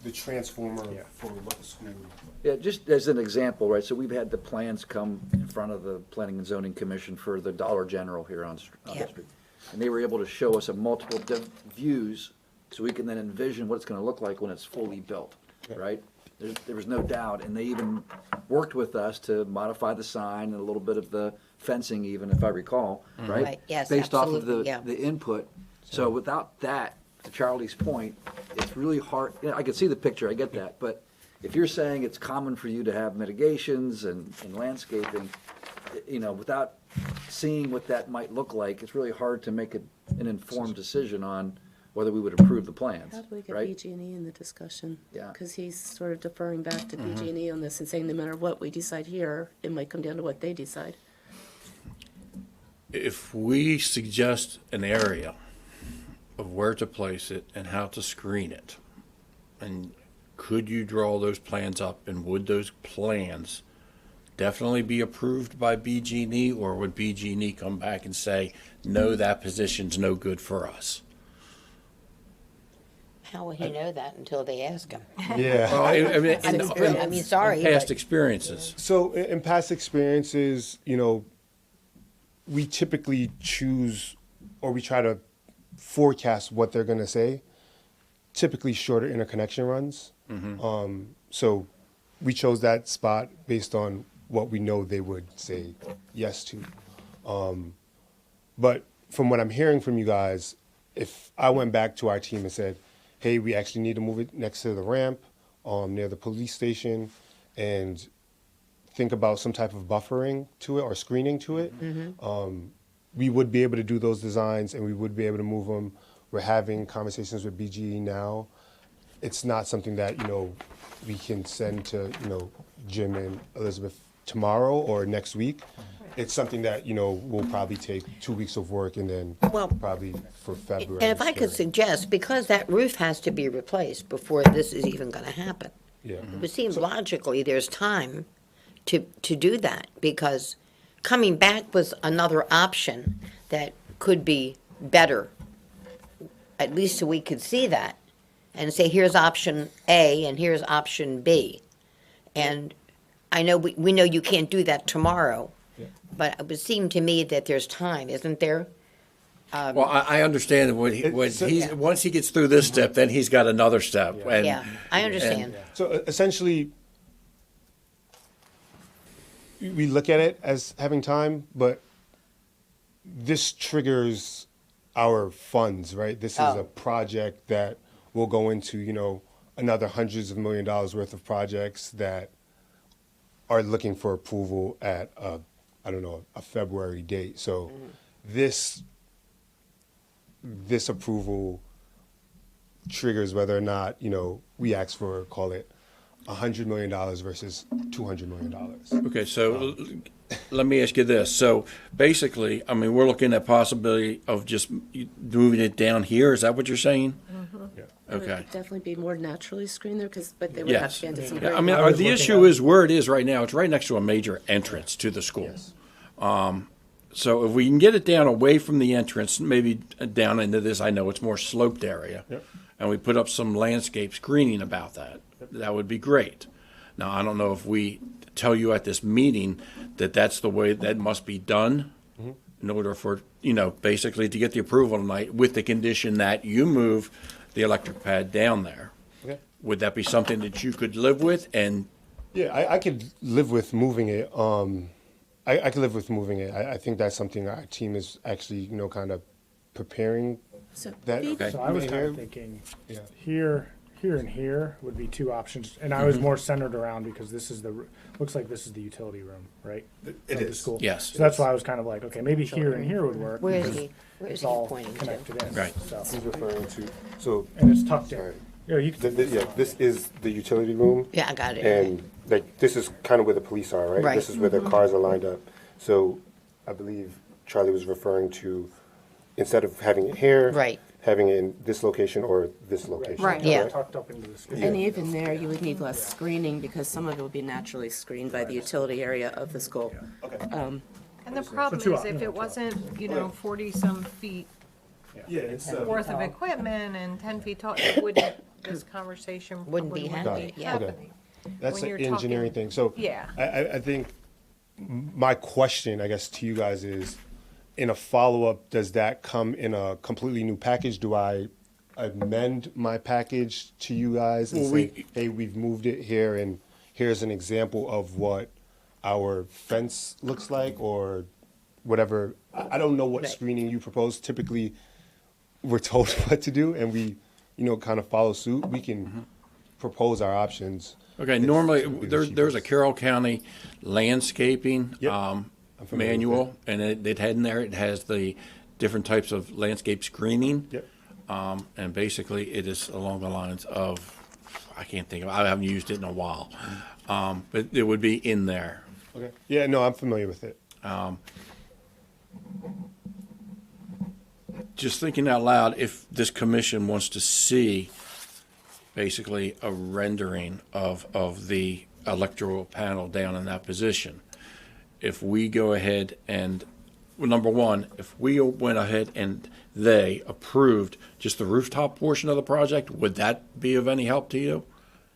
the transformer Yeah. for what the school. Yeah, just as an example, right, so we've had the plans come in front of the Planning and Zoning Commission for the Dollar General here on the Yeah. street. And they were able to show us a multiple views so we can then envision what it's gonna look like when it's fully built, right? There was no doubt, and they even worked with us to modify the sign and a little bit of the fencing even, if I recall, right? Right, yes, Based off of absolutely, yeah. the input. So without that, to Charlie's point, it's really hard, I could see the picture, I get that, but if you're saying it's common for you to have mitigations and landscaping, without seeing what that might look like, it's really hard to make an informed decision on whether we would approve the plans, How do we get right? BG&E in the discussion? Yeah. Because he's sort of deferring back to BG&E on this and saying no matter what we decide here, it might come down to what they decide. If we suggest an area of where to place it and how to screen it, and could you draw those plans up, and would those plans definitely be approved by BG&E, or would BG&E come back and say, no, that position's no good for us? How will he know that until they ask him? Yeah. Well, I mean, sorry. Past but- experiences. So in past experiences, we typically choose, or we try to forecast what they're going to say. Typically shorter interconnection runs. So we chose that spot based on what we know they would say yes to. But from what I'm hearing from you guys, if I went back to our team and said, hey, we actually need to move it next to the ramp, near the police station, and think about some type of buffering to it or screening to it, we would be able to do those designs and we would be able to move them. We're having conversations with BGE now. It's not something that, we can send to, Jim and Elizabeth tomorrow or next week. It's something that, will probably take 2 weeks of work and then Well, probably for February. And if I could suggest, because that roof has to be replaced before this is even gonna happen. Yeah. It would seem logically there's time to do that, because coming back was another option that could be better. At least so we could see that and say, here's option A and here's option B. And I know, we know you can't do that tomorrow, but it would seem to me that there's time, isn't there? Well, I understand when he's, once he gets through this step, then he's got another step. And Yeah, I understand. So essentially, we look at it as having time, but this triggers our funds, right? This is a project that will go into, another hundreds of $1 million worth of projects that are looking for approval at a February date. So this approval triggers whether or not, we ask for, call it $100 million versus $200 million. Okay, so let me ask you this. So basically, we're looking at possibility of just moving it down here. Is that what you're saying? Yeah. It would Okay. definitely be more naturally screened there, but they would have Yes. to get into some. Yeah, very- the issue is where it is right now. It's right next to a major entrance to the school. Yes. So if we can get it down away from the entrance, maybe down into this, I know it's more sloped area, Yep. and we put up some landscape screening about that, that would be great. Now, I don't know if we tell you at this meeting that that's the way that must be done in order for, basically to get the approval tonight with the condition that you move the electric pad down there. Okay. Would that be something that you could live with? And Yeah, I could live with moving it. I could live with moving it. I think that's something our team is actually, kind of preparing. So That- be- Okay. So I was May kind I- of thinking, Yeah. here and here would be two options, and I was more centered around because this is looks like this is the utility room, right? It Of the is. school. Yes. So that's why I was kind of like, okay, maybe here and here would work. Where is because he, where is It's he all pointing to? connected in. Right. So, He's referring to, so, and it's tucked in. Sorry. Yeah, you can. this is the utility room. Yeah, I got it. And this is kind of where the police are, right? Right. This is where their cars are lined up. So I believe Charlie was referring to, instead of having it here. Right. Having it in this location or this location. Right. Yeah. Tucked up into the school. And even there, you would need less screening because some of it would be naturally screened by the utility area of the school. And the problem two is, if it wasn't, 40-some feet Yeah, it's, worth of equipment and 10 feet tall, it wouldn't, this conversation Wouldn't be probably happening, yeah. happening. that's when an you're engineering talking- thing. So Yeah. I think my question, I guess, to you guys is, in a follow-up, does that come in a completely new package? Do I amend my package to you guys and Well, say, hey, we've moved it here, and here's an example of what our fence looks like, or whatever. I don't know what Right. screening you propose. Typically, we're told what to do, and we, kind of follow suit. We can propose our options. Okay, It's normally, typically the there's a cheapest. Carroll County landscaping Yep. I'm familiar with manual, and it had in there, it has the different types of landscape screening. Yep. And basically, it is along the lines of, I can't think of, I haven't used it in a while. But it would be in there. Okay. Yeah, no, I'm familiar with it. Just thinking out loud, if this commission wants to see basically a rendering of the electrical panel down in that position, if we go ahead and, well, number one, if we went ahead and they approved just the rooftop portion of the project, would that be of any help to you?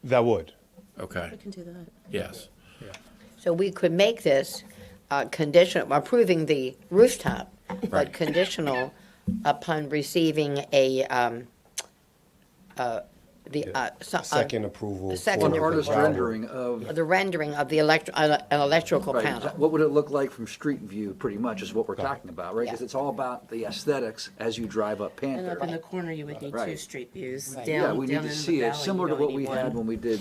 That would. Okay, I can do that. yes. So we could make this conditional, approving the rooftop, but Right. conditional upon receiving a, Second approval. second for An artist the ground. rendering of, the rendering of the an electrical right, panel. what would it look like from street view, pretty much, is what we're talking about, right? Because Yeah. it's all about the aesthetics as you drive up And up in Panther. the corner, you would need two Right. street views. Right. Yeah, Down, we need down to in the see it, valley, similar you to what only we need had one. when we did,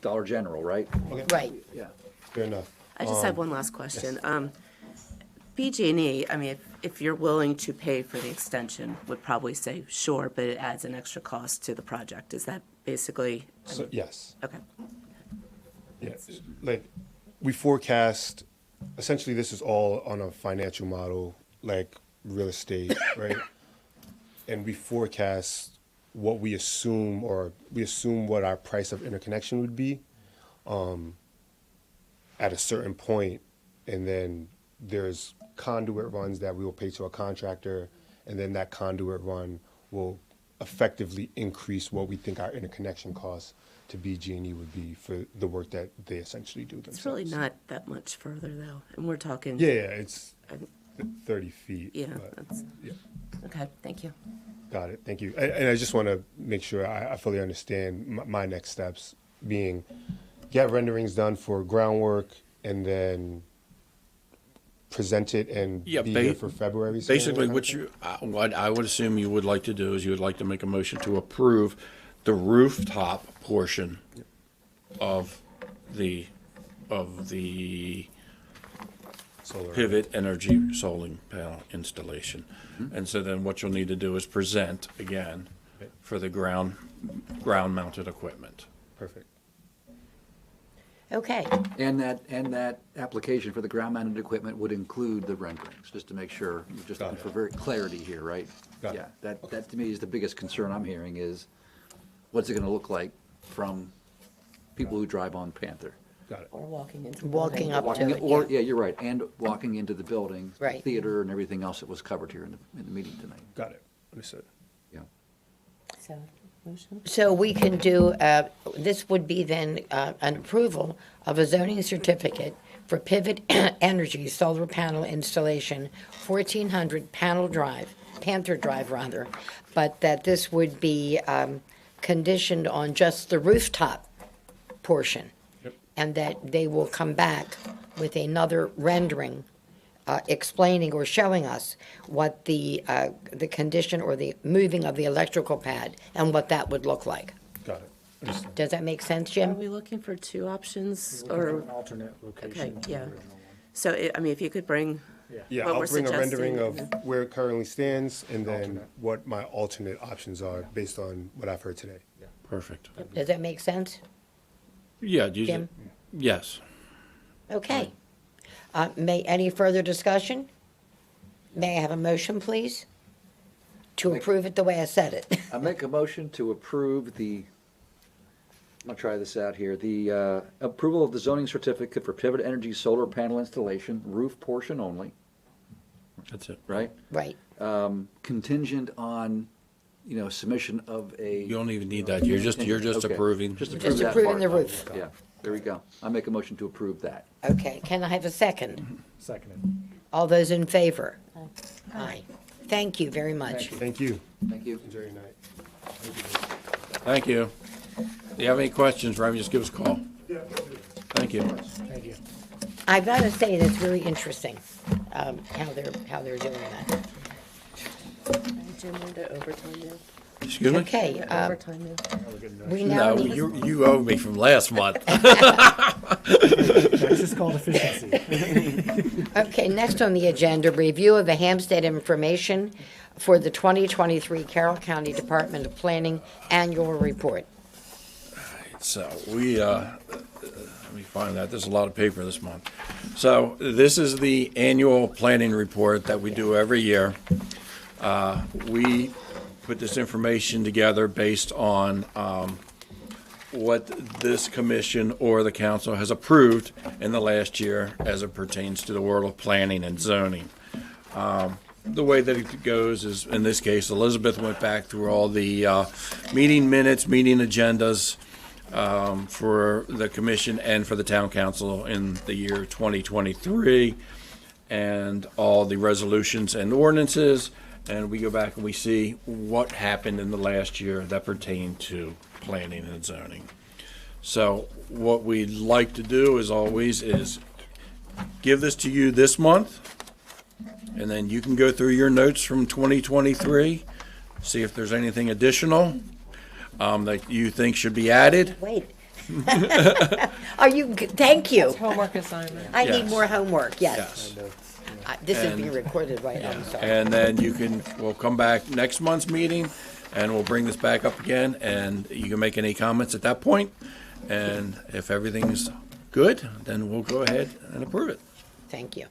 Dollar General, right? Right. Yeah. Fair enough. I just have one last question. BG&E, I mean, if you're willing to pay for the extension, would probably say, sure, but it adds an extra cost to the project. Is that basically, So, yes. okay. Yes. Like, we forecast, essentially, this is all on a financial model, like real estate, right? And we forecast what we assume, or we assume what our price of interconnection would be at a certain point, and then there's conduit runs that we will pay to a contractor, and then that conduit run will effectively increase what we think our interconnection costs to BG&E would be for the work that they essentially do themselves. It's really not that much further, though, and we're talking. Yeah, it's Um, 30 feet. Yeah, but- that's, yeah, okay, thank you. got it. Thank you. And I just want to make sure I fully understand my next steps being get renderings done for groundwork and then present it and Yeah, be here for February. sale Basically, kind of what thing? what I would assume you would like to do is you would like to make a motion to approve the rooftop portion of the Solar. pivot energy solar panel installation. And so then what you'll need to do is present again for the ground mounted equipment. Perfect. Okay. And that application for the ground-mounted equipment would include the renderings, just to make sure, just Got it. for very clarity here, right? Got it. Yeah, that to me is the biggest concern I'm hearing is, what's it gonna look like from people who drive on Panther? Got it. Or walking into. the Walking building. up to Walking, it, or, yeah. yeah, you're right, and walking into the building. Right. Theater and everything else that was covered here in the meeting tonight, Got it. Understood. yeah. So, motion? So we can do, this would be then an approval of a zoning certificate for Pivot Energy solar panel installation, 1400 Panther Drive rather, but that this would be conditioned on just the rooftop portion. Yep. And that they will come back with another rendering explaining or showing us what the condition or the moving of the electrical pad and what that would look like. Got it. Understood. Does that make sense, Are Jim? we looking for two options, We're looking for or, an alternate location okay, to the yeah. original one. So, I mean, if you could bring, Yeah, what I'll we're bring a rendering of suggesting. where it currently stands and then Alternate. what my alternate options are based on what I've heard today. Perfect. Does that make sense? Yeah, Jim? yes. Okay. Any further discussion? May I have a motion, please? To approve it the way I said it. I make a motion to approve I'm gonna try this out here, the approval of the zoning certificate for Pivot Energy solar panel installation, roof portion only, That's it. right? Right. Contingent on, submission of a. You don't even need that. You're just Okay. approving. Just Just approve that approving part. the roof. Yeah, there we go. I make a motion to approve that. Okay, can I have a second? Seconded. All those in favor? Aye. Thank you very much. Thank you. Thank you. Thank you. Enjoy your night. Thank you. If you have any questions, Remy, just give us a call. Thank you. Thank you. I've got to say, that's very interesting, how they're doing that. Jim, we're to overtime now. Excuse me? Okay, Overtime now. we now No, need, you owe me from last month. That's just called efficiency. okay, next on the agenda, review of the Hampstead information for the 2023 Carroll County Department of Planning Annual Report. So let me find that. There's a lot of paper this month. So this is the annual planning report that we do every year. We put this information together based on what this commission or the council has approved in the last year as it pertains to the world of planning and zoning. The way that it goes is, in this case, Elizabeth went back through all the meeting minutes, meeting agendas for the commission and for the town council in the year 2023, and all the resolutions and ordinances. And we go back and we see what happened in the last year that pertained to planning and zoning. So what we'd like to do, as always, is give this to you this month, and then you can go through your notes from 2023, see if there's anything additional that you think should be added. Wait. Thank you. Homework assignment. I need Yes. more homework, yes. Yes. This is And- being recorded, right? I'm sorry. And then we'll come back next month's meeting, and we'll bring this back up again, and you can make any comments at that point. And if everything's good, then we'll go ahead and approve it. Thank you.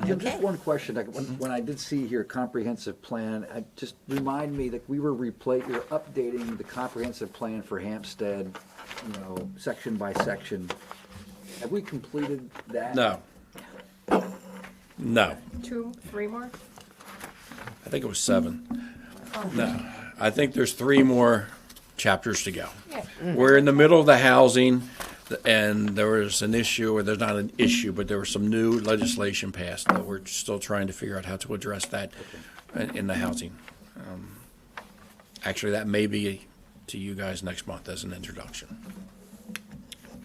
Jim, Okay. just one question. When I did see here comprehensive plan, just remind me that you're updating the comprehensive plan for Hampstead, section by section. Have we completed that? No, 2, 3 more? I think it was 7. No, I think there's 3 more chapters to go. We're in the middle of the housing, and there was an issue, or there's not an issue, but there was some new legislation passed that we're still trying to figure out how to address that in the housing. Actually, that may be to you guys next month as an introduction.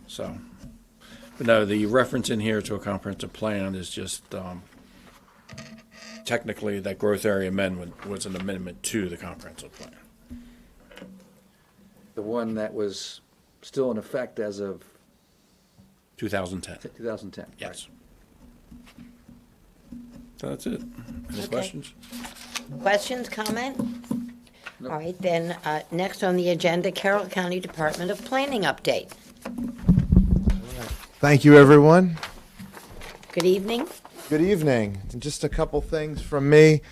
So, but no, the reference in here to a comprehensive plan is just, technically, that growth area amendment was an amendment to the comprehensive plan. The one that was still in effect as of 2010, 2010? yes. So that's it. Any Okay. questions? Questions, comment? All right, then, next on the agenda, Carroll County Department of Planning update. Thank you, everyone. Good evening. Good evening. Just a couple things from me.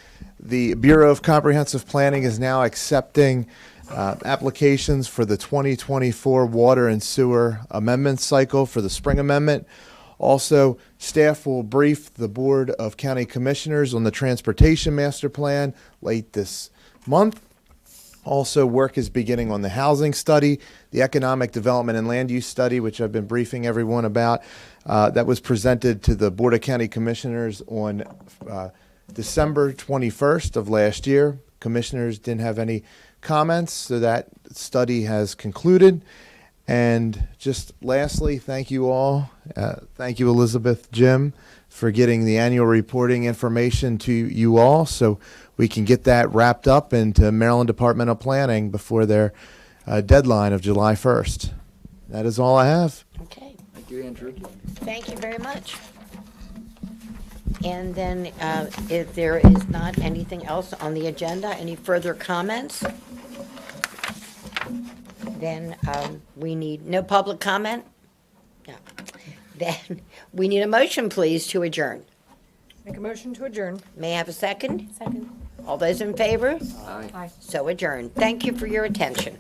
The Bureau of Comprehensive Planning is now accepting applications for the 2024 water and sewer amendment cycle for the spring amendment. Also, staff will brief the Board of County Commissioners on the Transportation Master Plan late this month. Also, work is beginning on the housing study, the economic development and land use study, which I've been briefing everyone about. That was presented to the Board of County Commissioners on December 21st of last year. Commissioners didn't have any comments, so that study has concluded. And just lastly, thank you all. Thank you, Elizabeth, Jim, for getting the annual reporting information to you all so we can get that wrapped up into Maryland Department of Planning before their deadline of July 1st. That is all I have. Okay, Thank you, Andrew. thank you very much. And then, if there is not anything else on the agenda, any further comments? Then, we need, no public comment? No. Then, we need a motion, please, to adjourn. Make a motion to adjourn. May I have a second? Second. All those in favor? Aye. Aye. So adjourned. Thank you for your attention.